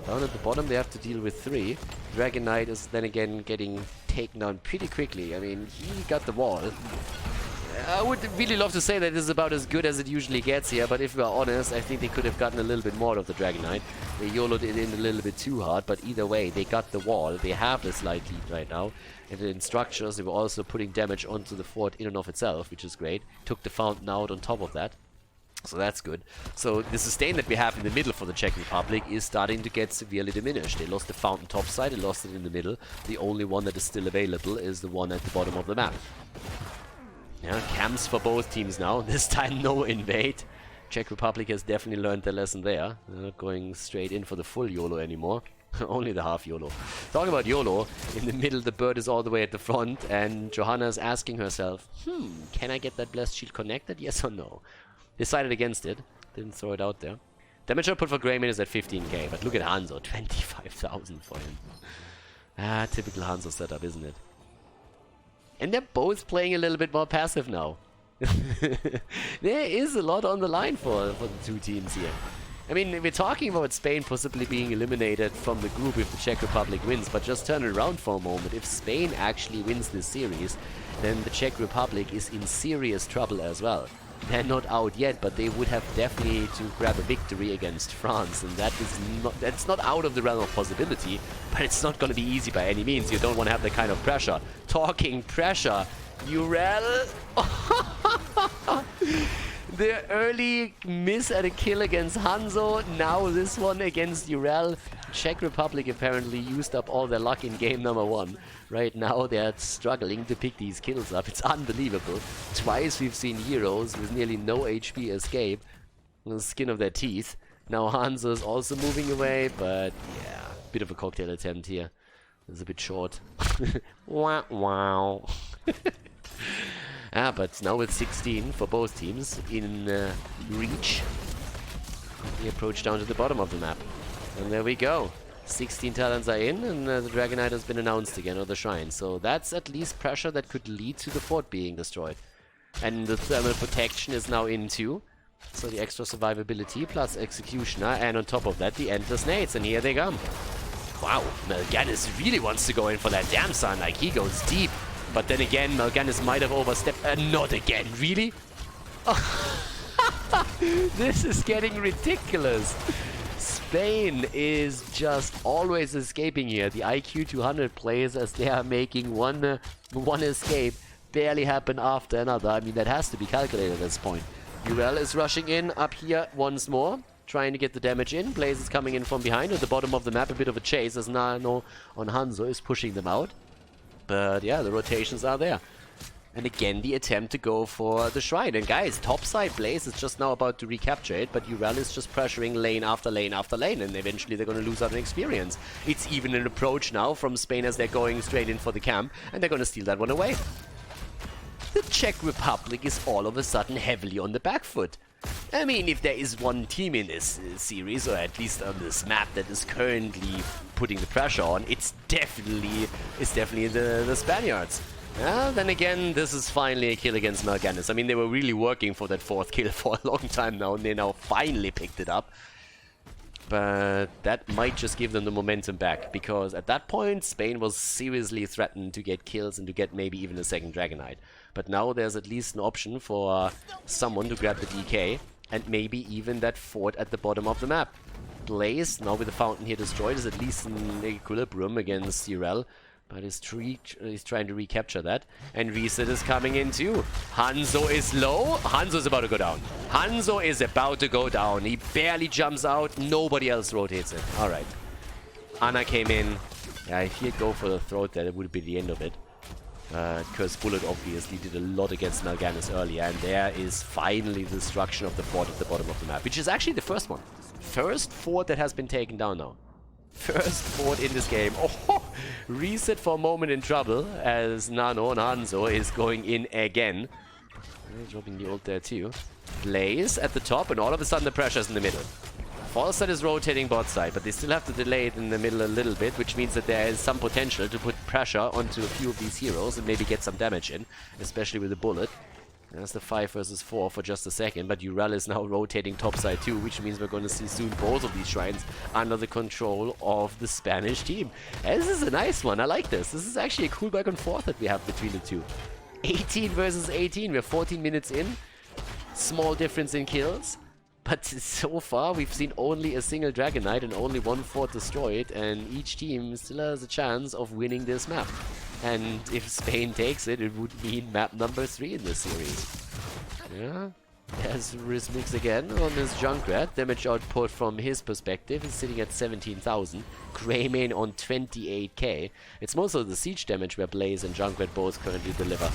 Down at the bottom they have to deal with 3. Dragonite is then again getting taken down pretty quickly. I mean, he got the wall. I would really love to say that this is about as good as it usually gets here, but if we are honest, I think they could have gotten a little bit more out of the Dragonite. They YOLO'd it in a little bit too hard, but either way, they got the wall. They have a slight lead right now. And in structures, they were also putting damage onto the fort in and of itself, which is great. Took the fountain out on top of that. So that's good. So the sustain that we have in the middle for the Czech Republic is starting to get severely diminished. They lost the fountain top side, they lost it in the middle. The only one that is still available is the one at the bottom of the map. Yeah, camps for both teams now. This time no invade. Czech Republic has definitely learned their lesson there. They're not going straight in for the full YOLO anymore. Only the half YOLO. Talking about YOLO, in the middle the bird is all the way at the front and Johanna is asking herself, can I get that blessed shield connected? Yes or no? Decided against it. Didn't throw it out there. Damage output for Greymane is at 15k, but look at Hanzo, 25,000 for him. Ah, typical Hanzo setup, isn't it? And they're both playing a little bit more passive now. There is a lot on the line for the two teams here. I mean, we're talking about Spain possibly being eliminated from the group if the Czech Republic wins, but just turn it around for a moment. If Spain actually wins this series, then the Czech Republic is in serious trouble as well. They're not out yet, but they would have definitely to grab a victory against France, and that's not out of the realm of possibility, but it's not going to be easy by any means. You don't want to have that kind of pressure. Talking pressure, Urel. The early miss at a kill against Hanzo, now this one against Urel. Czech Republic apparently used up all their luck in game number 1. Right now they're struggling to pick these kills up. It's unbelievable. Twice we've seen heroes with nearly no HP escape on the skin of their teeth. Now Hanzo is also moving away, but yeah, bit of a cocktail attempt here. It's a bit short. Wow. But now with 16 for both teams in reach, we approach down to the bottom of the map. And there we go. 16 talents are in, and the Dragonite has been announced again, or the Shrine. So that's at least pressure that could lead to the fort being destroyed. And the thermal protection is now in too. So the extra survivability plus Executioner, and on top of that the Endless Nades, and here they come. Wow, Mal'Ganis really wants to go in for that damn sun, like he goes deep. But then again, Mal'Ganis might have overstepped. Not again, really? This is getting ridiculous. Spain is just always escaping here. The IQ 200 players, as they are making one escape, barely happen after another. I mean, that has to be calculated at this point. Urel is rushing in up here once more, trying to get the damage in. Blaze is coming in from behind. At the bottom of the map, a bit of a chase as Nano on Hanzo is pushing them out. But yeah, the rotations are there. And again, the attempt to go for the Shrine. And guys, topside Blaze is just now about to recapture it, but Urel is just pressuring lane after lane after lane, and eventually they're going to lose out on experience. It's even an approach now from Spain as they're going straight in for the camp, and they're going to steal that one away. The Czech Republic is all of a sudden heavily on the back foot. I mean, if there is one team in this series, or at least on this map, that is currently putting the pressure on, it's definitely the Spaniards. Yeah, then again, this is finally a kill against Mal'Ganis. I mean, they were really working for that 4th kill for a long time now, and they now finally picked it up. But that might just give them the momentum back, because at that point, Spain was seriously threatened to get kills and to get maybe even a second Dragonite. But now there's at least an option for someone to grab the DK, and maybe even that fort at the bottom of the map. Blaze, now with the fountain here destroyed, is at least in equilibrium against Urel. But he's trying to recapture that. And Reset is coming in too. Hanzo is low. Hanzo is about to go down. Hanzo is about to go down. He barely jumps out. Nobody else rotates it. Alright. Ana came in. Yeah, if he'd go for the throat there, it would be the end of it. Curse Bullet obviously did a lot against Mal'Ganis earlier. And there is finally the destruction of the fort at the bottom of the map. Which is actually the first one. First fort that has been taken down now. First fort in this game. Oh, Reset for a moment in trouble as Nano and Hanzo is going in again. Dropping the ult there too. Blaze at the top, and all of a sudden the pressure's in the middle. Falstad is rotating bot side, but they still have to delay it in the middle a little bit, which means that there is some potential to put pressure onto a few of these heroes and maybe get some damage in, especially with the bullet. There's the 5 versus 4 for just a second, but Urel is now rotating topside too, which means we're going to see soon both of these shrines under the control of the Spanish team. And this is a nice one. I like this. This is actually a cool back and forth that we have between the two. 18 versus 18. We're 14 minutes in. Small difference in kills. But so far, we've seen only a single Dragonite and only one fort destroyed, and each team still has a chance of winning this map. And if Spain takes it, it would mean map number 3 in this series. Yeah, there's Rizmix again on his Junkrat. Damage output from his perspective is sitting at 17,000. Greymane on 28k. It's mostly the siege damage where Blaze and Junkrat both currently deliver.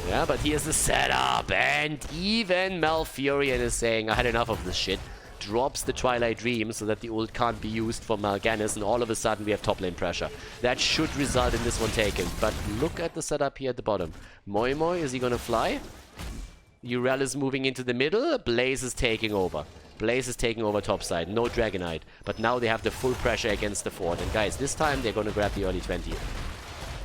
Yeah, but here's the setup, and even Malfurion is saying, I had enough of this shit. Drops the Twilight Dream so that the ult can't be used for Mal'Ganis, and all of a sudden we have top lane pressure. That should result in this one taken, but look at the setup here at the bottom. Moi Moi, is he gonna fly? Urel is moving into the middle, Blaze is taking over. Blaze is taking over topside, no Dragonite, but now they have the full pressure against the fort, and guys, this time they're gonna grab the early 20.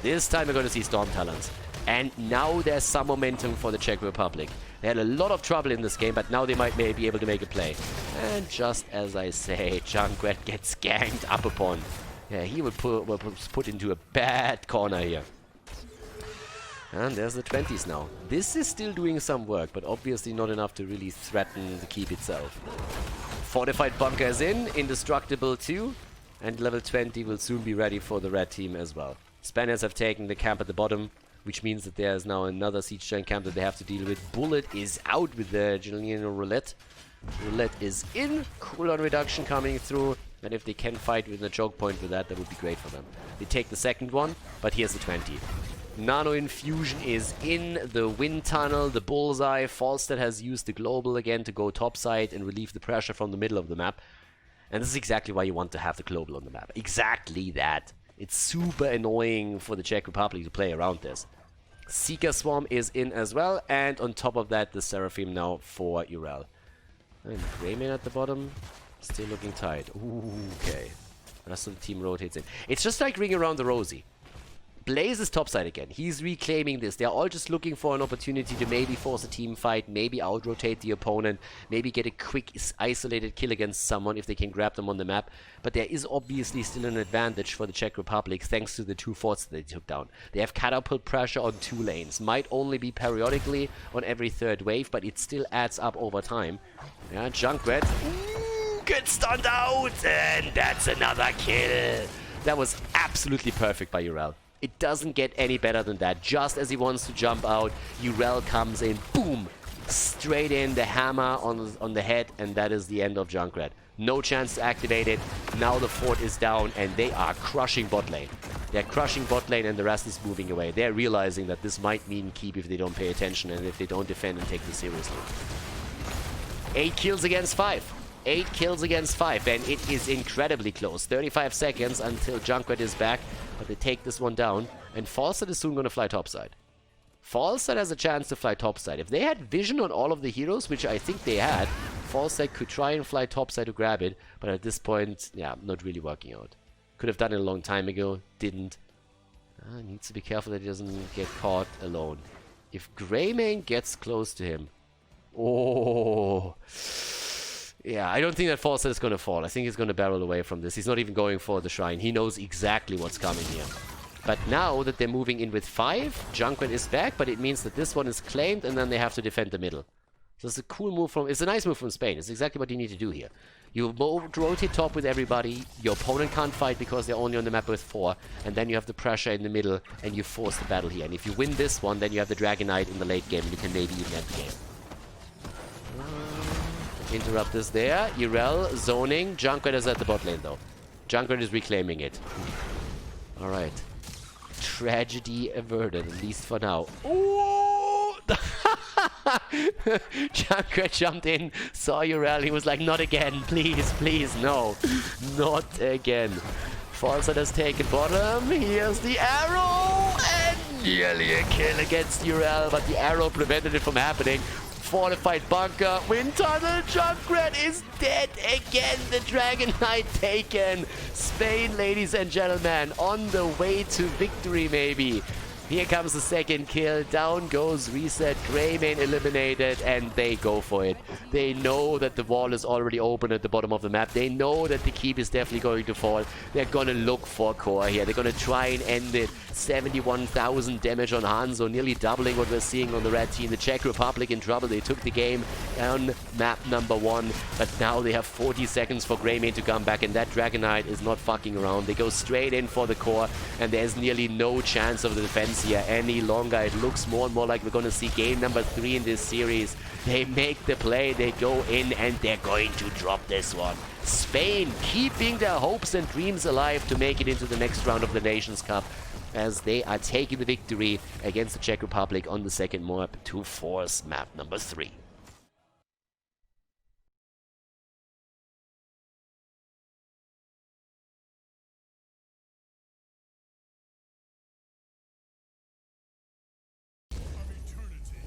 This time we're gonna see Storm Talons. And now there's some momentum for the Czech Republic. They had a lot of trouble in this game, but now they might be able to make a play. And just as I say, Junkrat gets ganked up upon. Yeah, he was put into a bad corner here. And there's the 20s now. This is still doing some work, but obviously not enough to really threaten the keep itself. Fortified Bunker is in, Indestructible 2, and level 20 will soon be ready for the red team as well. Spaniards have taken the camp at the bottom, which means that there's now another siege giant camp that they have to deal with. Bullet is out with the Juliano Roulette. Roulette is in. Cooldown reduction coming through. And if they can fight with a choke point with that, that would be great for them. They take the second one, but here's the 20. Nano Infusion is in the wind tunnel. The bullseye. Falstad has used the global again to go topside and relieve the pressure from the middle of the map. And this is exactly why you want to have the global on the map. Exactly that. It's super annoying for the Czech Republic to play around this. Seeker Swarm is in as well, and on top of that, the Seraphim now for Urel. And Greymane at the bottom. Still looking tight. Ooh, okay. The rest of the team rotates in. It's just like Ring Around the Rosie. Blaze is topside again. He's reclaiming this. They're all just looking for an opportunity to maybe force a team fight, maybe out-rotate the opponent, maybe get a quick isolated kill against someone if they can grab them on the map. But there is obviously still an advantage for the Czech Republic thanks to the 2 forts that they took down. They have catapult pressure on 2 lanes. Might only be periodically on every 3rd wave, but it still adds up over time. Yeah, Junkrat gets stunned out, and that's another kill. That was absolutely perfect by Urel. It doesn't get any better than that. Just as he wants to jump out, Urel comes in, boom, straight in, the hammer on the head, and that is the end of Junkrat. No chance to activate it. Now the fort is down, and they are crushing bot lane. They're crushing bot lane, and the rest is moving away. They're realizing that this might mean keep if they don't pay attention and if they don't defend and take this seriously. 8 kills against 5. 8 kills against 5, and it is incredibly close. 35 seconds until Junkrat is back, but they take this one down, and Falstad is soon going to fly topside. Falstad has a chance to fly topside. If they had vision on all of the heroes, which I think they had, Falstad could try and fly topside to grab it, but at this point, yeah, not really working out. Could have done it a long time ago, didn't. Needs to be careful that he doesn't get caught alone. If Greymane gets close to him... Oh... Yeah, I don't think that Falstad is going to fall. I think he's going to barrel away from this. He's not even going for the shrine. He knows exactly what's coming here. But now that they're moving in with 5, Junkrat is back, but it means that this one is claimed, and then they have to defend the middle. So it's a cool move from... It's a nice move from Spain. It's exactly what you need to do here. You rotate top with everybody. Your opponent can't fight because they're only on the map with 4. And then you have the pressure in the middle, and you force the battle here. And if you win this one, then you have the Dragon Knight in the late game, and you can maybe even end the game. Interrupt this there. Urel zoning. Junkrat is at the bot lane though. Junkrat is reclaiming it. Alright. Tragedy averted, at least for now. Ooh! Junkrat jumped in, saw Urel. He was like, not again, please, please, no. Not again. Falstad has taken bottom. Here's the arrow! And nearly a kill against Urel, but the arrow prevented it from happening. Fortified bunker, wind tunnel, Junkrat is dead again, the Dragon Knight taken. Spain, ladies and gentlemen, on the way to victory maybe. Here comes the second kill, down goes Reset, Greymane eliminated, and they go for it. They know that the wall is already open at the bottom of the map. They know that the keep is definitely going to fall. They're going to look for core here. They're going to try and end it. 71,000 damage on Hanzo, nearly doubling what we're seeing on the red team. The Czech Republic in trouble. They took the game on map number 1, but now they have 40 seconds for Greymane to come back, and that Dragon Knight is not fucking around. They go straight in for the core, and there's nearly no chance of the defense here any longer. It looks more and more like we're going to see game number 3 in this series. They make the play, they go in, and they're going to drop this one. Spain keeping their hopes and dreams alive to make it into the next round of the Nations Cup, as they are taking the victory against the Czech Republic on the second map to force map number 3.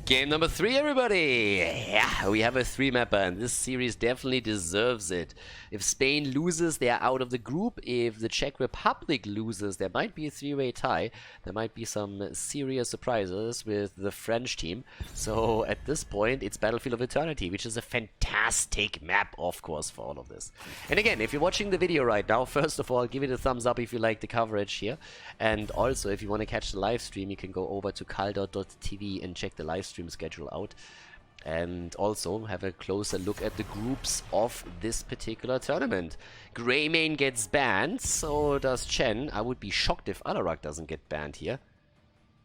Game number 3, everybody! Yeah, we have a 3-mapper, and this series definitely deserves it. If Spain loses, they're out of the group. If the Czech Republic loses, there might be a 3-way tie. There might be some serious surprises with the French team. So at this point, it's Battlefield of Eternity, which is a fantastic map, of course, for all of this. And again, if you're watching the video right now, first of all, give it a thumbs up if you like the coverage here. And also, if you want to catch the live stream, you can go over to khaldor.tv and check the live stream schedule out, and also have a closer look at the groups of this particular tournament. Greymane gets banned, so does Chen. I would be shocked if Alarak doesn't get banned here.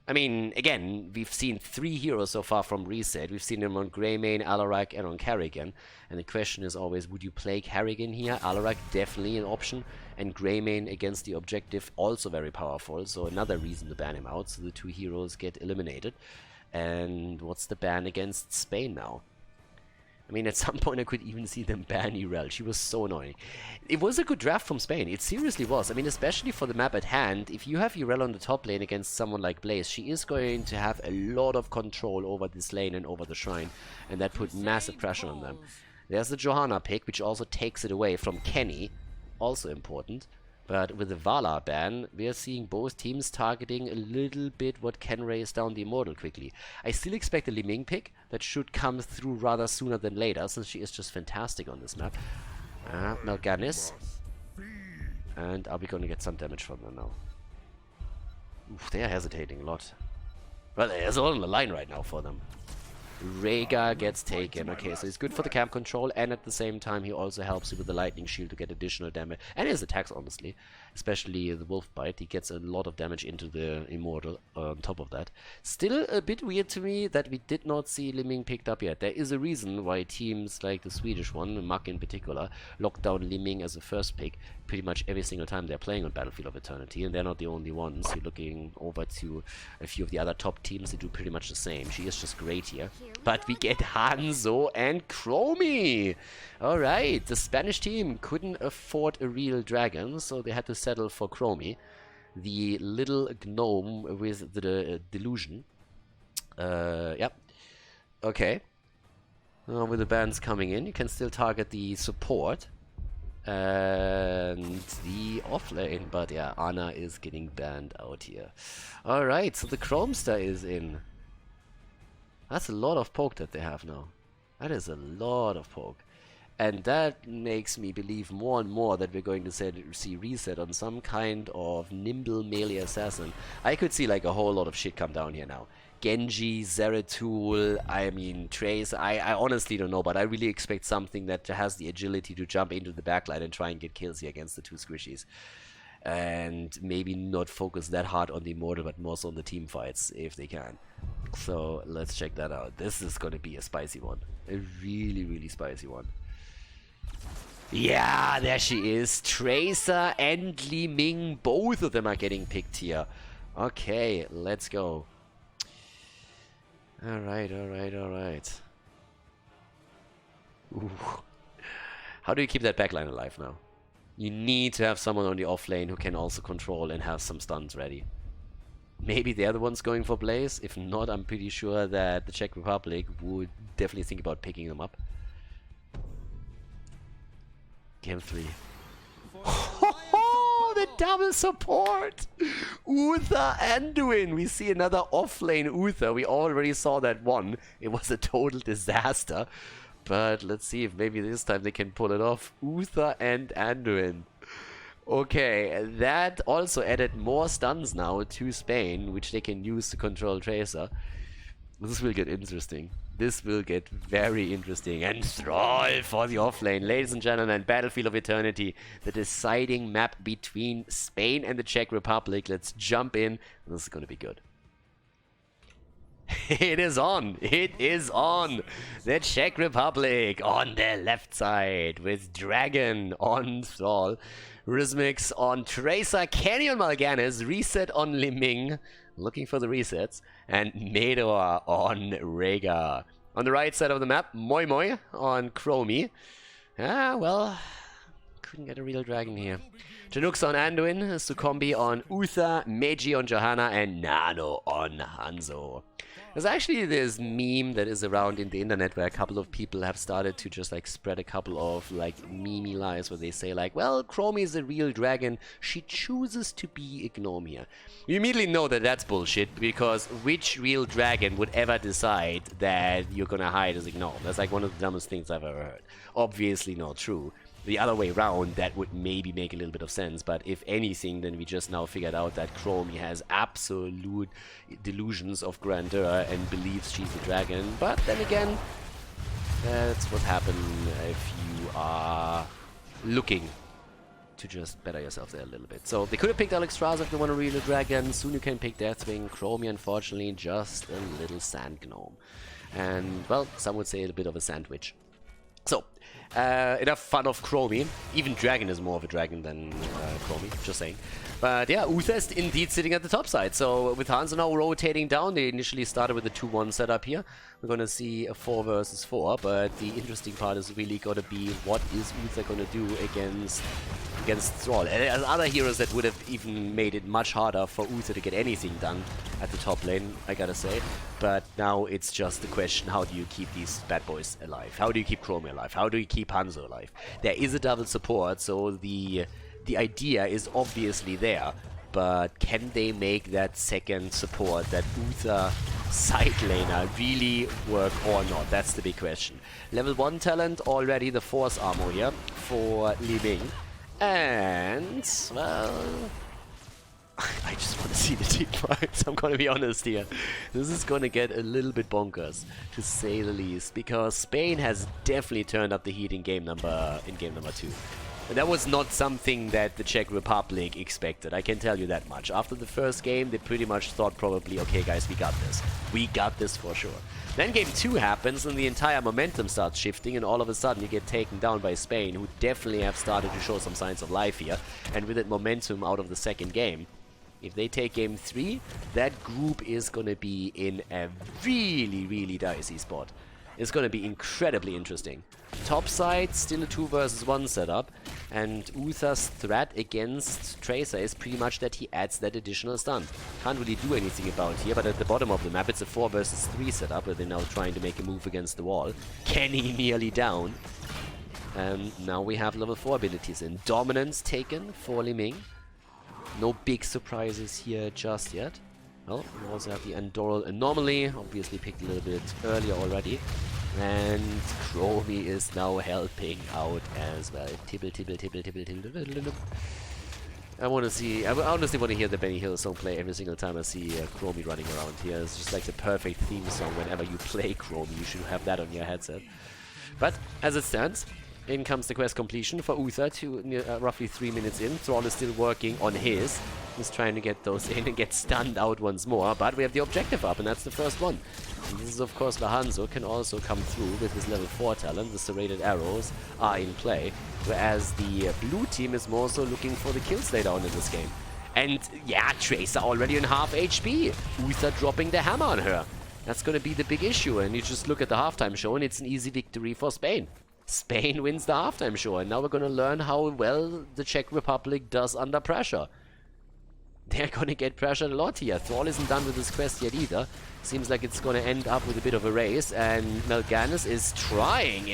I mean, again, we've seen 3 heroes so far from Reset. We've seen them on Greymane, Alarak, and on Carrigan. And the question is always, would you play Carrigan here? Alarak definitely an option, and Greymane against the objective also very powerful, so another reason to ban him out, so the 2 heroes get eliminated. And what's the ban against Spain now? I mean, at some point I could even see them ban Urel. She was so annoying. It was a good draft from Spain. It seriously was. I mean, especially for the map at hand, if you have Urel on the top lane against someone like Blaze, she is going to have a lot of control over this lane and over the shrine. And that put massive pressure on them. There's the Johanna pick, which also takes it away from Kenny. Also important. But with the Valar ban, we are seeing both teams targeting a little bit what can raise down the Immortal quickly. I still expect a Li Ming pick that should come through rather sooner than later, since she is just fantastic on this map. Mal'Ganis. And are we going to get some damage from them now? Oof, they are hesitating a lot. Well, there's all on the line right now for them. Rhaegar gets taken. Okay, so he's good for the camp control, and at the same time he also helps you with the lightning shield to get additional damage. And his attacks, honestly. Especially the wolf bite. He gets a lot of damage into the Immortal on top of that. Still a bit weird to me that we did not see Li Ming picked up yet. There is a reason why teams like the Swedish one, Muck in particular, locked down Li Ming as a first pick pretty much every single time they're playing on Battlefield of Eternity, and they're not the only ones. You're looking over to a few of the other top teams, they do pretty much the same. She is just great here. But we get Hanzo and Chromie! Alright, the Spanish team couldn't afford a real dragon, so they had to settle for Chromie, the little gnome with the delusion. Yep. Okay. With the bans coming in, you can still target the support and the offlane, but yeah, Anna is getting banned out here. Alright, so the Chromester is in. That's a lot of poke that they have now. That is a lot of poke. And that makes me believe more and more that we're going to see reset on some kind of nimble melee assassin. I could see like a whole lot of shit come down here now. Genji, Zeratul, I mean Trace, I honestly don't know, but I really expect something that has the agility to jump into the backline and try and get kills here against the two squishies. And maybe not focus that hard on the Immortal, but more so on the team fights, if they can. So let's check that out. This is going to be a spicy one. A really, really spicy one. Yeah, there she is. Tracer and Li Ming, both of them are getting picked here. Okay, let's go. Alright, alright, alright. Ooh. How do you keep that backline alive now? You need to have someone on the offlane who can also control and have some stuns ready. Maybe they're the ones going for Blaze. If not, I'm pretty sure that the Czech Republic would definitely think about picking them up. Game 3. Oh, the double support! Uther Anduin! We see another offlane Uther. We already saw that one. It was a total disaster. But let's see if maybe this time they can pull it off. Uther and Anduin. Okay, that also added more stuns now to Spain, which they can use to control Tracer. This will get interesting. This will get very interesting. And Thrall for the offlane. Ladies and gentlemen, Battlefield of Eternity, the deciding map between Spain and the Czech Republic. Let's jump in. This is going to be good. It is on. It is on. The Czech Republic on their left side with Dragon on Thrall. Rhythmix on Tracer, Kenny on Mal'Ganis, Reset on Li Ming, looking for the resets, and Medor on Rhaegar. On the right side of the map, Moi Moi on Chromie. Ah, well, couldn't get a real dragon here. Janux on Anduin, Sucombi on Uther, Meiji on Johanna, and Nano on Hanzo. There's actually this meme that is around in the internet where a couple of people have started to just like spread a couple of like meme lies where they say like, well, Chromie is a real dragon, she chooses to be a gnome here. You immediately know that that's bullshit, because which real dragon would ever decide that you're gonna hide as a gnome? That's like one of the dumbest things I've ever heard. Obviously not true. The other way around, that would maybe make a little bit of sense, but if anything, then we just now figured out that Chromie has absolute delusions of grandeur and believes she's a dragon. But then again, that's what happens if you are looking to just better yourself there a little bit. So they could have picked Alex Strauss if they want to reel a dragon. Soon you can pick Deathwing. Chromie, unfortunately, just a little sand gnome. And, well, some would say a bit of a sandwich. So, enough fun of Chromie. Even Dragon is more of a dragon than Chromie, just saying. But yeah, Uther is indeed sitting at the top side. So with Hanzo now rotating down, they initially started with a 2-1 setup here. We're going to see a 4 versus 4, but the interesting part is really going to be what is Uther going to do against against Thrall. And there's other heroes that would have even made it much harder for Uther to get anything done at the top lane, I gotta say. But now it's just the question, how do you keep these bad boys alive? How do you keep Chromie alive? How do you keep Hanzo alive? There is a double support, so the idea is obviously there. But can they make that second support, that Uther side laner, really work or not? That's the big question. Level 1 talent already, the Force Armor here for Li Ming. And, well, I just want to see the team fights, I'm gonna be honest here. This is gonna get a little bit bonkers, to say the least, because Spain has definitely turned up the heat in game number 2. And that was not something that the Czech Republic expected, I can tell you that much. After the first game, they pretty much thought probably, okay guys, we got this. We got this for sure. Then game 2 happens and the entire momentum starts shifting, and all of a sudden you get taken down by Spain, who definitely have started to show some signs of life here. And with that momentum out of the second game, if they take game 3, that group is going to be in a really, really dicey spot. It's going to be incredibly interesting. Top side, still a 2 versus 1 setup, and Uther's threat against Tracer is pretty much that he adds that additional stun. Can't really do anything about here, but at the bottom of the map it's a 4 versus 3 setup, where they're now trying to make a move against the wall. Kenny nearly down. And now we have level 4 abilities in. Dominance taken for Li Ming. No big surprises here just yet. Well, we also have the Andoral Anomaly, obviously picked a little bit earlier already. And Chromie is now helping out as well. Tibble, tibble, tibble, tibble, tibble, tibble, tibble. I want to see, I honestly want to hear the Benny Hill song play every single time I see Chromie running around here. It's just like the perfect theme song. Whenever you play Chromie, you should have that on your headset. But as it stands, in comes the quest completion for Uther, roughly 3 minutes in. Thrall is still working on his. He's trying to get those in and get stunned out once more. But we have the objective up, and that's the first one. And this is, of course, where Hanzo can also come through with his level 4 talent. The serrated arrows are in play. Whereas the blue team is more so looking for the kills later on in this game. And, yeah, Tracer already on half HP. Uther dropping the hammer on her. That's going to be the big issue. And you just look at the halftime show, and it's an easy victory for Spain. Spain wins the halftime show, and now we're going to learn how well the Czech Republic does under pressure. They're going to get pressured a lot here. Thrall isn't done with this quest yet either. Seems like it's going to end up with a bit of a race, and Melganis is trying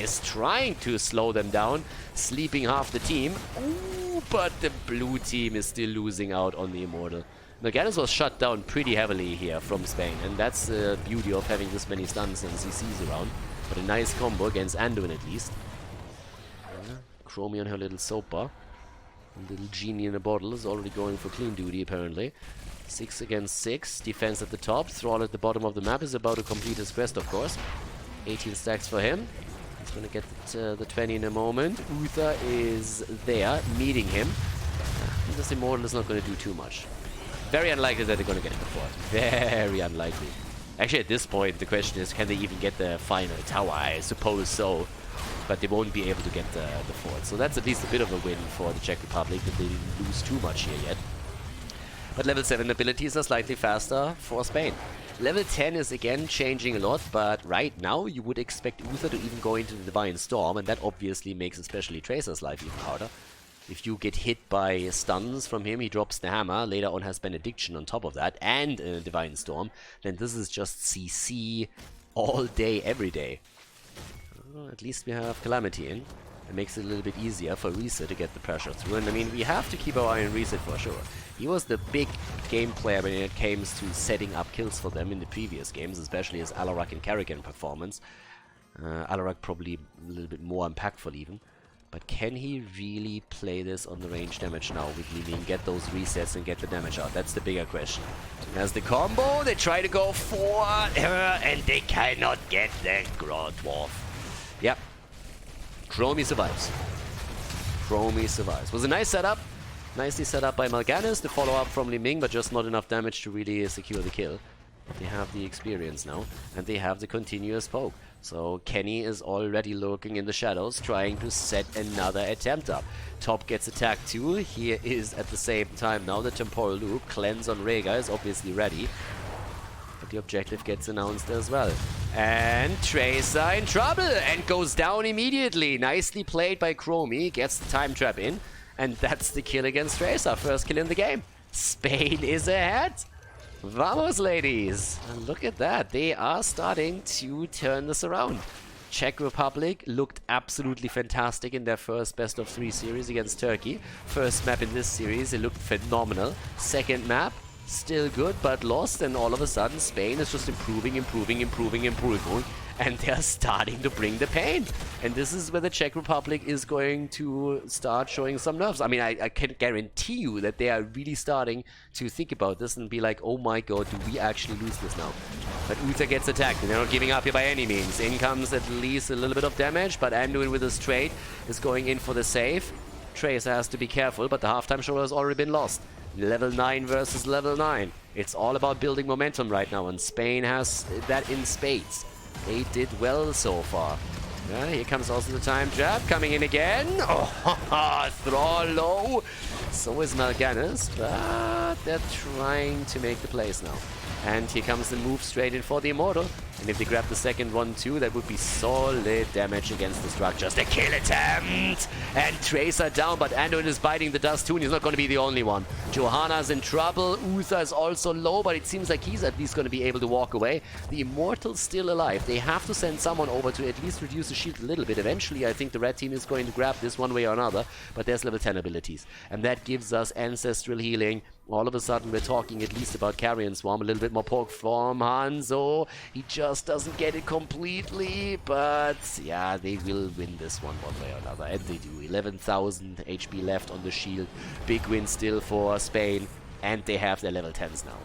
to slow them down, sleeping half the team. Ooh, but the blue team is still losing out on the Immortal. Melganis was shut down pretty heavily here from Spain, and that's the beauty of having this many stuns and CCs around. But a nice combo against Anduin at least. Chromie on her little soapbar. Little genie in a bottle is already going for clean duty apparently. 6 against 6. Defense at the top. Thrall at the bottom of the map is about to complete his quest, of course. 18 stacks for him. He's going to get the 20 in a moment. Uther is there, meeting him. This Immortal is not going to do too much. Very unlikely that they're going to get the fort. Very unlikely. Actually, at this point, the question is, can they even get the final tower? I suppose so. But they won't be able to get the fort. So that's at least a bit of a win for the Czech Republic, that they didn't lose too much here yet. But level 7 abilities are slightly faster for Spain. Level 10 is again changing a lot, but right now you would expect Uther to even go into the Divine Storm, and that obviously makes especially Tracer's life even harder. If you get hit by stuns from him, he drops the hammer, later on has Benediction on top of that, and a Divine Storm, then this is just CC all day, every day. Well, at least we have Calamity in. It makes it a little bit easier for Reset to get the pressure through, and I mean, we have to keep our eye on Reset for sure. He was the big game player when it came to setting up kills for them in the previous games, especially his Alarak and Karrigan performance. Alarak probably a little bit more impactful even. But can he really play this on the range damage now with Li Ming, get those resets and get the damage out? That's the bigger question. There's the combo, they try to go for her, and they cannot get the Ground Dwarf. Yep. Chromie survives. Chromie survives. Was a nice setup. Nicely set up by Melganis, the follow-up from Li Ming, but just not enough damage to really secure the kill. They have the experience now, and they have the continuous poke. So Kenny is already lurking in the shadows, trying to set another attempt up. Top gets attacked too. Here is at the same time now the Temporal Loop. Cleanse on Rhaegar is obviously ready. But the objective gets announced as well. And Tracer in trouble and goes down immediately. Nicely played by Chromie. Gets the time trap in. And that's the kill against Tracer. First kill in the game. Spain is ahead. Vamos, ladies. And look at that. They are starting to turn this around. Czech Republic looked absolutely fantastic in their first best-of-3 series against Turkey. First map in this series, it looked phenomenal. Second map, still good, but lost. And all of a sudden, Spain is just improving. And they're starting to bring the pain. And this is where the Czech Republic is going to start showing some nerves. I mean, I can guarantee you that they are really starting to think about this and be like, oh my god, do we actually lose this now? But Uther gets attacked, and they're not giving up here by any means. In comes at least a little bit of damage, but Anduin with his trade is going in for the save. Tracer has to be careful, but the halftime shoulder has already been lost. Level 9 versus level 9. It's all about building momentum right now, and Spain has that in spades. They did well so far. Yeah, here comes also the time trap coming in again. Oh, Thrall low. So is Mal'Ganis, but they're trying to make the plays now. And here comes the move straight in for the Immortal. And if they grab the second one too, that would be solid damage against the structures. The kill attempt! And Tracer down, but Anduin is biting the dust too, and he's not going to be the only one. Johanna's in trouble. Uther is also low, but it seems like he's at least going to be able to walk away. The Immortal's still alive. They have to send someone over to at least reduce the shield a little bit. Eventually, I think the red team is going to grab this one way or another, but there's level 10 abilities. And that gives us ancestral healing. All of a sudden, we're talking at least about Carrion Swarm. A little bit more poke from Hanzo. He just doesn't get it completely, but yeah, they will win this one way or another. And they do. 11,000 HP left on the shield. Big win still for Spain. And they have their level 10s now.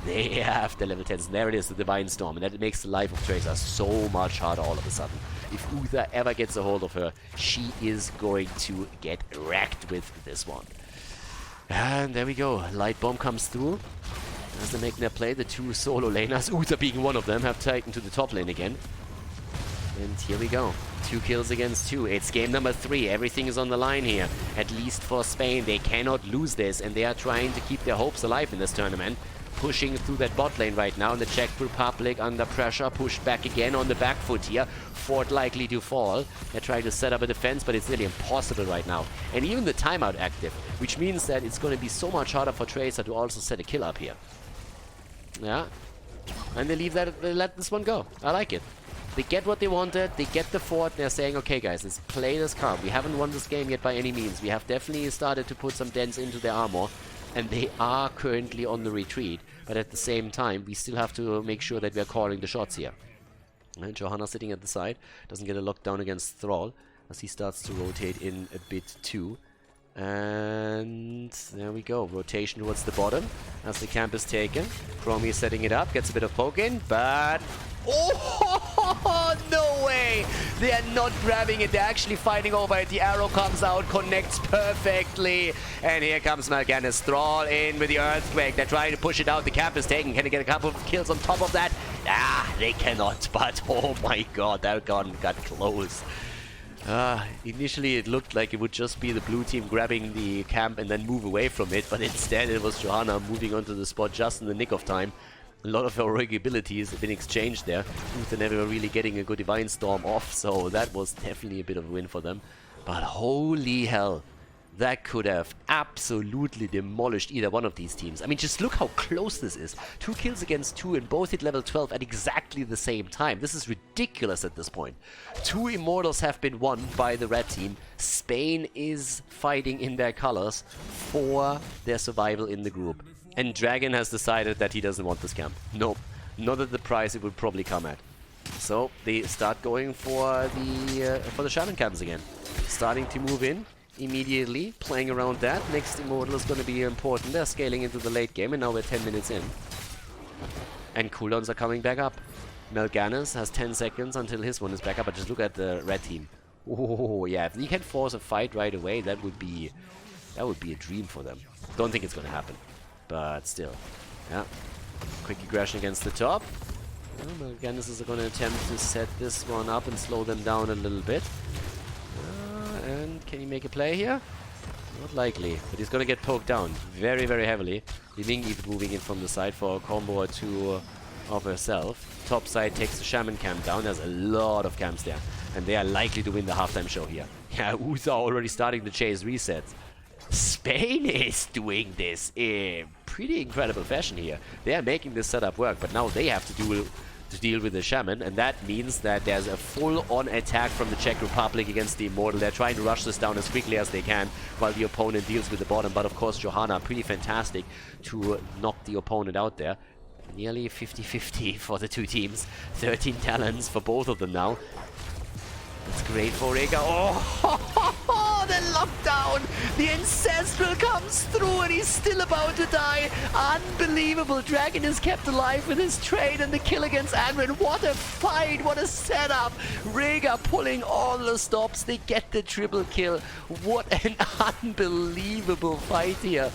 They have the level 10s. There it is, the Divine Storm. And that makes the life of Tracer so much harder all of a sudden. If Uther ever gets a hold of her, she is going to get wrecked with this one. And there we go. Light Bomb comes through. As they make their play, the two solo laners, Uther being one of them, have taken to the top lane again. And here we go. 2 kills against 2. It's game number 3. Everything is on the line here. At least for Spain. They cannot lose this, and they are trying to keep their hopes alive in this tournament. Pushing through that bot lane right now. And the Czech Republic under pressure. Pushed back again on the back foot here. Fort likely to fall. They're trying to set up a defense, but it's really impossible right now. And even the timeout active, which means that it's going to be so much harder for Tracer to also set a kill up here. Yeah. And they let this one go. I like it. They get what they wanted, they get the fort, they're saying, okay guys, let's play this calm. We haven't won this game yet by any means. We have definitely started to put some dents into their armor, and they are currently on the retreat. But at the same time, we still have to make sure that we are calling the shots here. And Johanna sitting at the side, doesn't get a lockdown against Thrall, as he starts to rotate in a bit too. And there we go, rotation towards the bottom as the camp is taken. Chromie is setting it up, gets a bit of poke in, but... Oh, no way! They are not grabbing it, they're actually fighting over it. The arrow comes out, connects perfectly. And here comes Mal'Ganis. Thrall in with the Earthquake. They're trying to push it out, the camp is taken. Can they get a couple of kills on top of that? Ah, they cannot, but oh my god, that gun got close. Initially it looked like it would just be the blue team grabbing the camp and then move away from it, but instead it was Johanna moving onto the spot just in the nick of time. A lot of heroic abilities have been exchanged there. Uther never really getting a good Divine Storm off, so that was definitely a bit of a win for them. But holy hell, that could have absolutely demolished either one of these teams. I mean, just look how close this is. 2 kills against 2 and both hit level 12 at exactly the same time. This is ridiculous at this point. 2 Immortals have been won by the red team. Spain is fighting in their colors for their survival in the group. And Dragon has decided that he doesn't want this camp. Nope. Not at the price it would probably come at. So they start going for the Shaman camps again. Starting to move in immediately, playing around that. Next Immortal is going to be important. They're scaling into the late game, and now we're 10 minutes in. And cooldowns are coming back up. Mal'Ganis has 10 seconds until his one is back up, but just look at the red team. Oh, yeah, if they can force a fight right away, that would be a dream for them. Don't think it's going to happen, but still. Yeah. Quick aggression against the top. Well, Mal'Ganis is going to attempt to set this one up and slow them down a little bit. And can he make a play here? Not likely, but he's going to get poked down very, very heavily. Ling even moving in from the side for a combo or two of herself. Top side takes the Shaman camp down. There's a lot of camps there, and they are likely to win the halftime show here. Yeah, Uther already starting the chase resets. Spain is doing this in pretty incredible fashion here. They are making this setup work, but now they have to deal with the Shaman, and that means that there's a full-on attack from the Czech Republic against the Immortal. They're trying to rush this down as quickly as they can while the opponent deals with the bottom, but of course Johanna, pretty fantastic to knock the opponent out there. Nearly 50-50 for the two teams. 13 talents for both of them now. That's great for Rega. Oh, the lockdown! The Ancestral comes through and he's still about to die. Unbelievable. Dragon is kept alive with his trade and the kill against Anrin. What a fight! What a setup! Rega pulling all the stops. They get the triple kill. What an unbelievable fight here.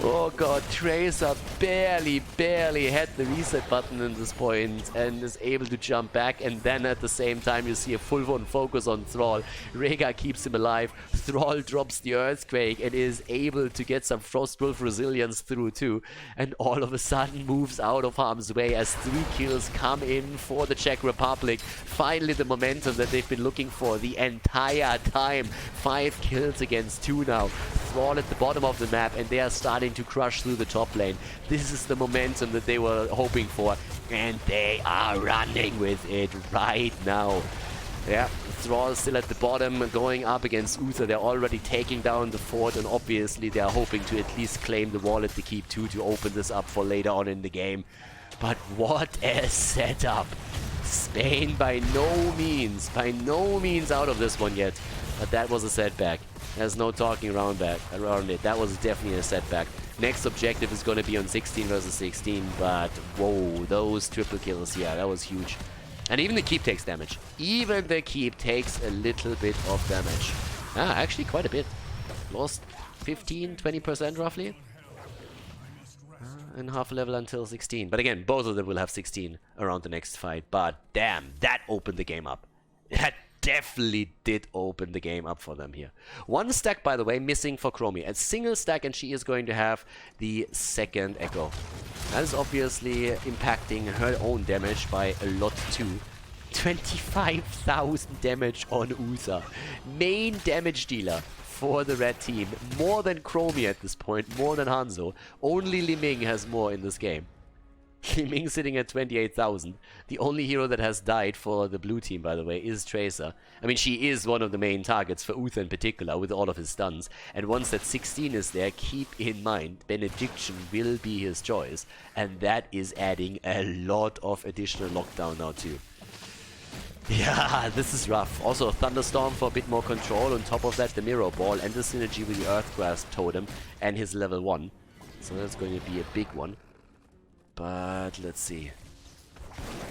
Oh god, Tracer barely had the reset button in this point and is able to jump back, and then at the same time you see a full-on focus on Thrall. Rega keeps him alive, Thrall drops the Earthquake and is able to get some Frostwolf resilience through too, and all of a sudden moves out of harm's way as 3 kills come in for the Czech Republic. Finally the momentum that they've been looking for the entire time. 5 kills against 2 now. Thrall at the bottom of the map and they are starting to crush through the top lane. This is the momentum that they were hoping for, and they are running with it right now. Yeah, Thrall still at the bottom, going up against Uther. They're already taking down the fort, and obviously they are hoping to at least claim the wall at the keep too to open this up for later on in the game. But what a setup! Spain by no means out of this one yet. But that was a setback. There's no talking around it. That was definitely a setback. Next objective is going to be on 16 versus 16, but whoa, those triple kills, yeah, that was huge. And even the keep takes damage. Even the keep takes a little bit of damage. Actually quite a bit. Lost 15-20% roughly. And half a level until 16. But again, both of them will have 16 around the next fight. But damn, that opened the game up. That definitely did open the game up for them here. 1 stack, by the way, missing for Chromie. A single stack, and she is going to have the second Echo. That is obviously impacting her own damage by a lot too. 25,000 damage on Uther. Main damage dealer for the red team. More than Chromie at this point, more than Hanzo. Only Li Ming has more in this game. Li Ming sitting at 28,000. The only hero that has died for the blue team, by the way, is Tracer. I mean, she is one of the main targets for Uther in particular, with all of his stuns. And once that 16 is there, keep in mind, Benediction will be his choice. And that is adding a lot of additional lockdown now too. Yeah, this is rough. Also, Thunderstorm for a bit more control. On top of that, the Mirror Ball and the synergy with the Earthgrasp Totem and his level 1. So that's going to be a big one. But let's see.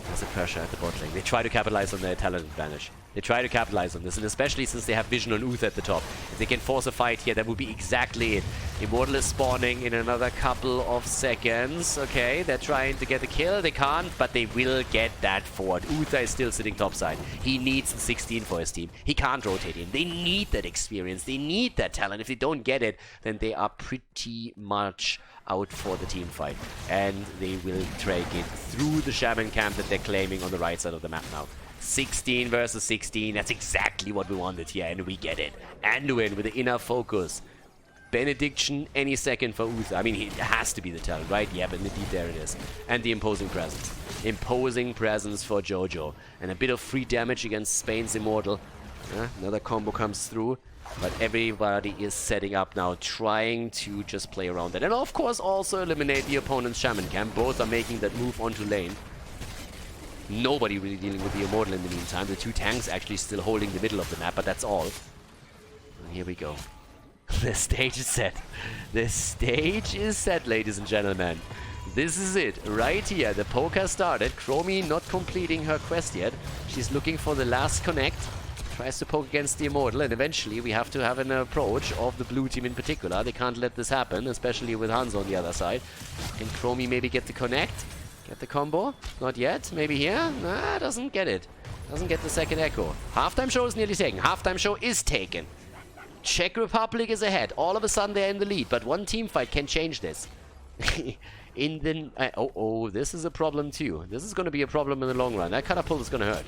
There's a pressure at the bot lane. They try to capitalize on their talent advantage. They try to capitalize on this, and especially since they have vision on Uther at the top. If they can force a fight here, that would be exactly it. Immortal is spawning in another couple of seconds. Okay, they're trying to get the kill. They can't, but they will get that forward. Uther is still sitting topside. He needs the 16 for his team. He can't rotate in. They need that experience. They need that talent. If they don't get it, then they are pretty much out for the team fight. And they will drag it through the Shaman camp that they're claiming on the right side of the map now. 16 versus 16, that's exactly what we wanted here, and we get it. Anduin with the enough focus. Benediction any second for Uther. I mean, it has to be the talent, right? Yeah, but indeed there it is. And the imposing presence. Imposing presence for Jojo. And a bit of free damage against Spain's Immortal. Another combo comes through. But everybody is setting up now, trying to just play around that. And of course also eliminate the opponent's Shaman camp. Both are making that move onto lane. Nobody really dealing with the Immortal in the meantime. The 2 tanks actually still holding the middle of the map, but that's all. And here we go. The stage is set. The stage is set, ladies and gentlemen. This is it, right here. The poke has started. Chromie not completing her quest yet. She's looking for the last connect. Tries to poke against the Immortal, and eventually we have to have an approach of the blue team in particular. They can't let this happen, especially with Hanzo on the other side. Can Chromie maybe get the connect? Get the combo? Not yet. Maybe here? Nah, doesn't get it. Doesn't get the second Echo. Halftime show is nearly taken. Halftime show is taken. Czech Republic is ahead. All of a sudden they're in the lead, but one team fight can change this. In the... this is a problem too. This is going to be a problem in the long run. That catapult is going to hurt.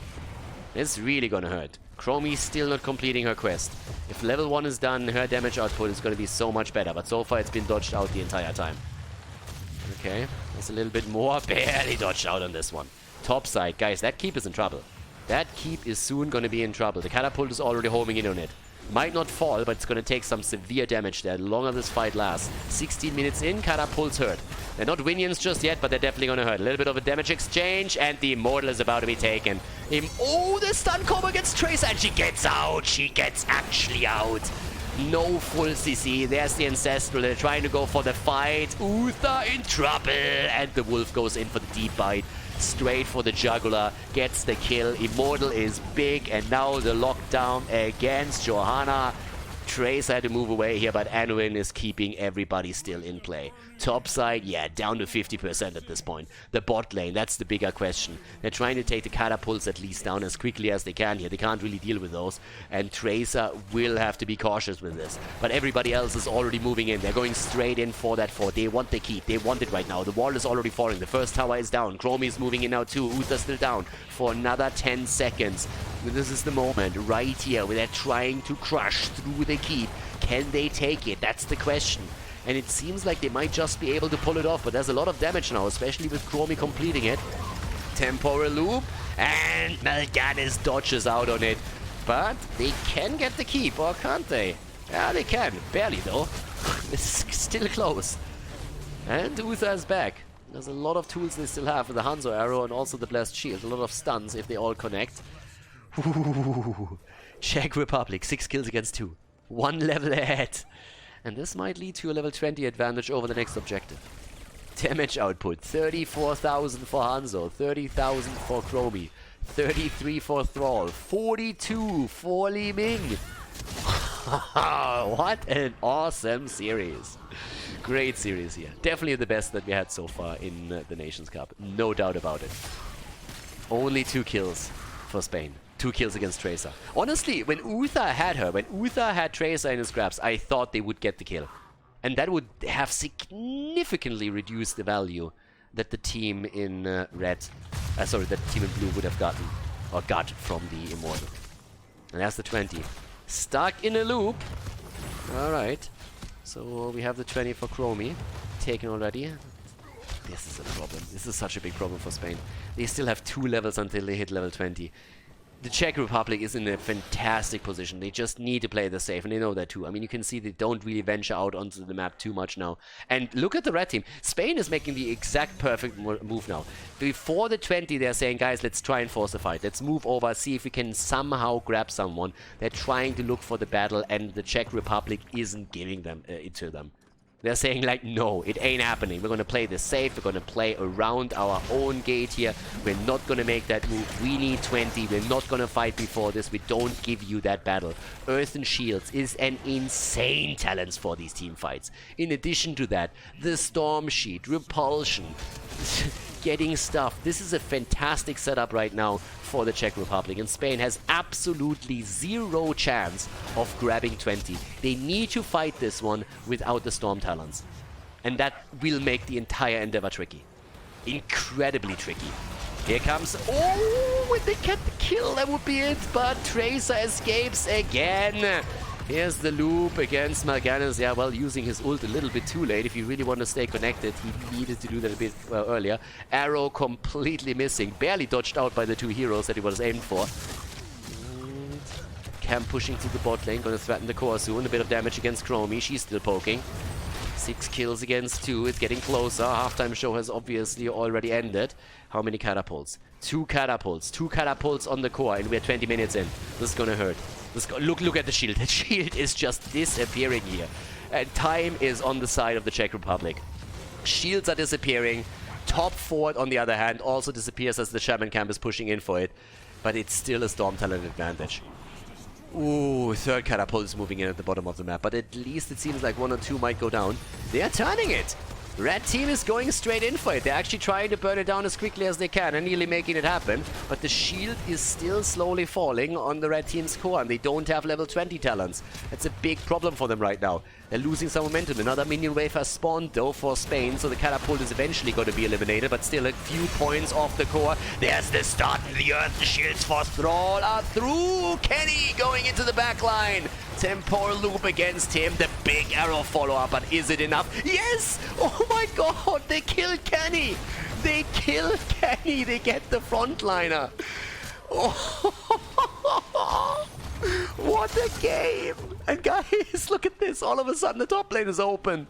It's really going to hurt. Chromie still not completing her quest. If level 1 is done, her damage output is going to be so much better. But so far, it's been dodged out the entire time. Okay, there's a little bit more. Barely dodged out on this one. Top side. Guys, that keep is in trouble. That keep is soon going to be in trouble. The catapult is already homing in on it. Might not fall, but it's going to take some severe damage there the longer this fight lasts. 16 minutes in, catapults hurt. They're not Winions just yet, but they're definitely going to hurt. A little bit of a damage exchange, and the Immortal is about to be taken. Oh, the stun combo against Tracer, and she gets out. She gets actually out. No full CC. There's the Ancestral. They're trying to go for the fight. Uther in trouble, and the Wolf goes in for the deep bite. Straight for the jugular, gets the kill. Immortal is big, and now the lockdown against Johanna. Tracer had to move away here, but Anwin is keeping everybody still in play. Top side, yeah, down to 50% at this point. The bot lane, that's the bigger question. They're trying to take the catapults at least down as quickly as they can here. They can't really deal with those, and Tracer will have to be cautious with this. But everybody else is already moving in. They're going straight in for that fort. They want the keep. They want it right now. The wall is already falling. The first tower is down. Chromie is moving in now too. Uther still down for another 10 seconds. This is the moment right here where they're trying to crush through the keep. Can they take it? That's the question. And it seems like they might just be able to pull it off, but there's a lot of damage now, especially with Chromie completing it. Temporal loop, and Mal'Ganis dodges out on it. But they can get the keep, or can't they? Yeah, they can. Barely, though. It's still close. And Uther is back. There's a lot of tools they still have with the Hanzo arrow and also the Blessed Shield. A lot of stuns if they all connect. Ooh. Czech Republic, 6 kills against 2. 1 level ahead. And this might lead to a level 20 advantage over the next objective. Damage output, 34,000 for Hanzo, 30,000 for Chromie, 33 for Thrall, 42 for Li Ming. What an awesome series. Great series here. Definitely the best that we had so far in the Nations Cup. No doubt about it. Only 2 kills for Spain. 2 kills against Tracer. Honestly, when Uther had Tracer in his grabs, I thought they would get the kill. And that would have significantly reduced the value that the team in that the team in blue would have gotten, or got from the Immortal. And that's the 20. Stuck in a loop. Alright. So we have the 20 for Chromie. Taken already. This is a problem. This is such a big problem for Spain. They still have 2 levels until they hit level 20. The Czech Republic is in a fantastic position. They just need to play this safe, and they know that too. I mean, you can see they don't really venture out onto the map too much now. And look at the red team. Spain is making the exact perfect move now. Before the 20, they're saying, guys, let's try and force a fight. Let's move over, see if we can somehow grab someone. They're trying to look for the battle, and the Czech Republic isn't giving them it to them. They're saying, like, no, it ain't happening. We're going to play this safe. We're going to play around our own gate here. We're not going to make that move. We need 20. We're not going to fight before this. We don't give you that battle. Earth and Shields is an insane talent for these team fights. In addition to that, the Storm Sheet, Repulsion, getting stuff. This is a fantastic setup right now for the Czech Republic, and Spain has absolutely 0 chance of grabbing 20. They need to fight this one without the Storm Talons, and that will make the entire endeavor tricky. Incredibly tricky. Here comes... Oh, when they get the kill, that would be it, but Tracer escapes again. Here's the loop against Mal'Ganis. Yeah, well, using his ult a little bit too late. If you really want to stay connected, he needed to do that a bit earlier. Arrow completely missing. Barely dodged out by the 2 heroes that he was aimed for. And Cam pushing to the bot lane. Going to threaten the core soon. A bit of damage against Chromie. She's still poking. 6 kills against 2. It's getting closer. Halftime show has obviously already ended. How many catapults? 2 catapults. 2 catapults on the core, and we're 20 minutes in. This is gonna hurt. Look at the shield. The shield is just disappearing here. And time is on the side of the Czech Republic. Shields are disappearing. Top fort, on the other hand, also disappears as the Shaman camp is pushing in for it. But it's still a Storm Talon advantage. Ooh, 3rd catapult is moving in at the bottom of the map. But at least it seems like 1 or 2 might go down. They are turning it. Red team is going straight in for it. They're actually trying to burn it down as quickly as they can and nearly making it happen. But the shield is still slowly falling on the red team's core, and they don't have level 20 talents. That's a big problem for them right now. They're losing some momentum. Another minion wave has spawned though for Spain, so the catapult is eventually going to be eliminated, but still a few points off the core. There's the start in the earth. The shields for Thrall are through. Kenny going into the back line. Temporal loop against him. The big arrow follow-up, but is it enough? Yes! Oh my god, they killed Kenny! They kill Kenny. They get the frontliner. Oh. What a game! And guys, look at this. All of a sudden, the top lane is open.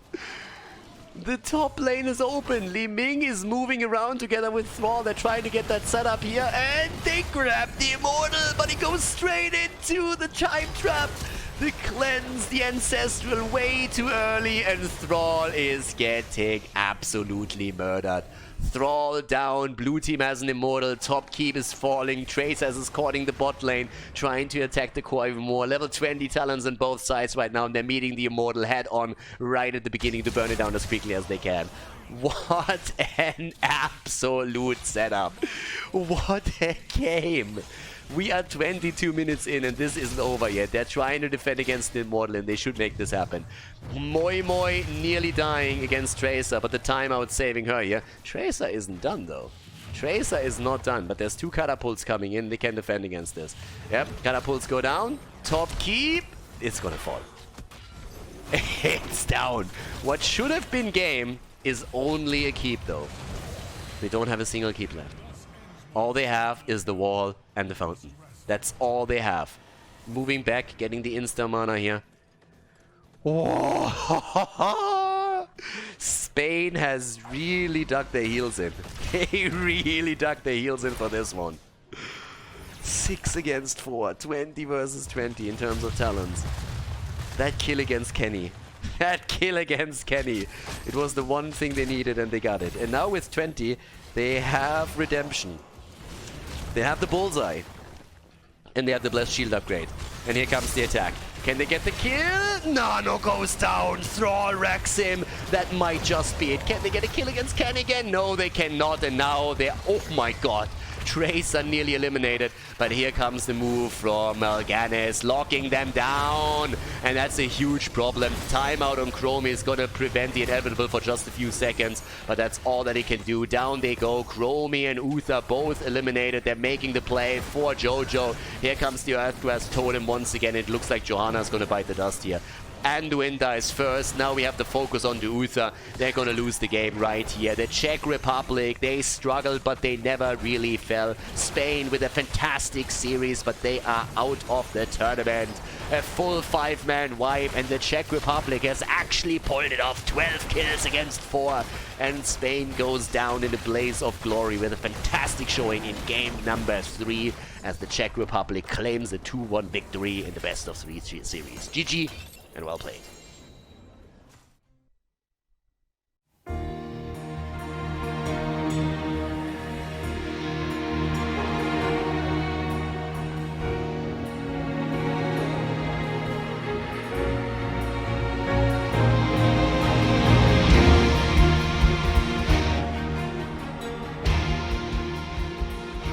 The top lane is open. Li Ming is moving around together with Thrall. They're trying to get that set up here. And they grab the Immortal, but he goes straight into the Chime Trap. The cleanse, the ancestral, way too early, and Thrall is getting absolutely murdered. Thrall down, blue team has an Immortal, top keep is falling, Tracer is courting the bot lane, trying to attack the core even more. Level 20 talents on both sides right now, and they're meeting the Immortal head on right at the beginning to burn it down as quickly as they can. What an absolute setup. What a game. We are 22 minutes in and this isn't over yet. They're trying to defend against the Immortal and they should make this happen. Moi Moi nearly dying against Tracer, but the timeout saving her here. Tracer isn't done though. Tracer is not done, but there's 2 catapults coming in. They can defend against this. Yep, catapults go down. Top keep. It's gonna fall. It's down. What should have been game is only a keep though. They don't have a single keep left. All they have is the wall and the fountain. That's all they have. Moving back, getting the insta mana here. Whoa. Spain has really dug their heels in. They really dug their heels in for this one. 6 against 4, 20 versus 20 in terms of talents. That kill against Kenny. That kill against Kenny. It was the one thing they needed and they got it. And now with 20, they have redemption. They have the bullseye. And they have the blessed shield upgrade. And here comes the attack. Can they get the kill? Nano goes down. Thrall wrecks him. That might just be it. Can they get a kill against Ken again? No, they cannot. And now they're... Oh my god. Tracer nearly eliminated, but here comes the move from Mal'Ganis, locking them down, and that's a huge problem. Timeout on Chromie is gonna prevent the inevitable for just a few seconds, but that's all that he can do. Down they go. Chromie and Uther both eliminated. They're making the play for Jojo. Here comes the Earthgrass Totem once again. It looks like Johanna's gonna bite the dust here. Anduin dies first. Now we have to focus on the Uther. They're gonna lose the game right here. The Czech Republic, they struggled, but they never really fell. Spain with a fantastic series, but they are out of the tournament. A full 5-man wipe, and the Czech Republic has actually pulled it off. 12 kills against 4, and Spain goes down in a blaze of glory with a fantastic showing in game number 3 as the Czech Republic claims a 2-1 victory in the best of 3 series. GG. And well played.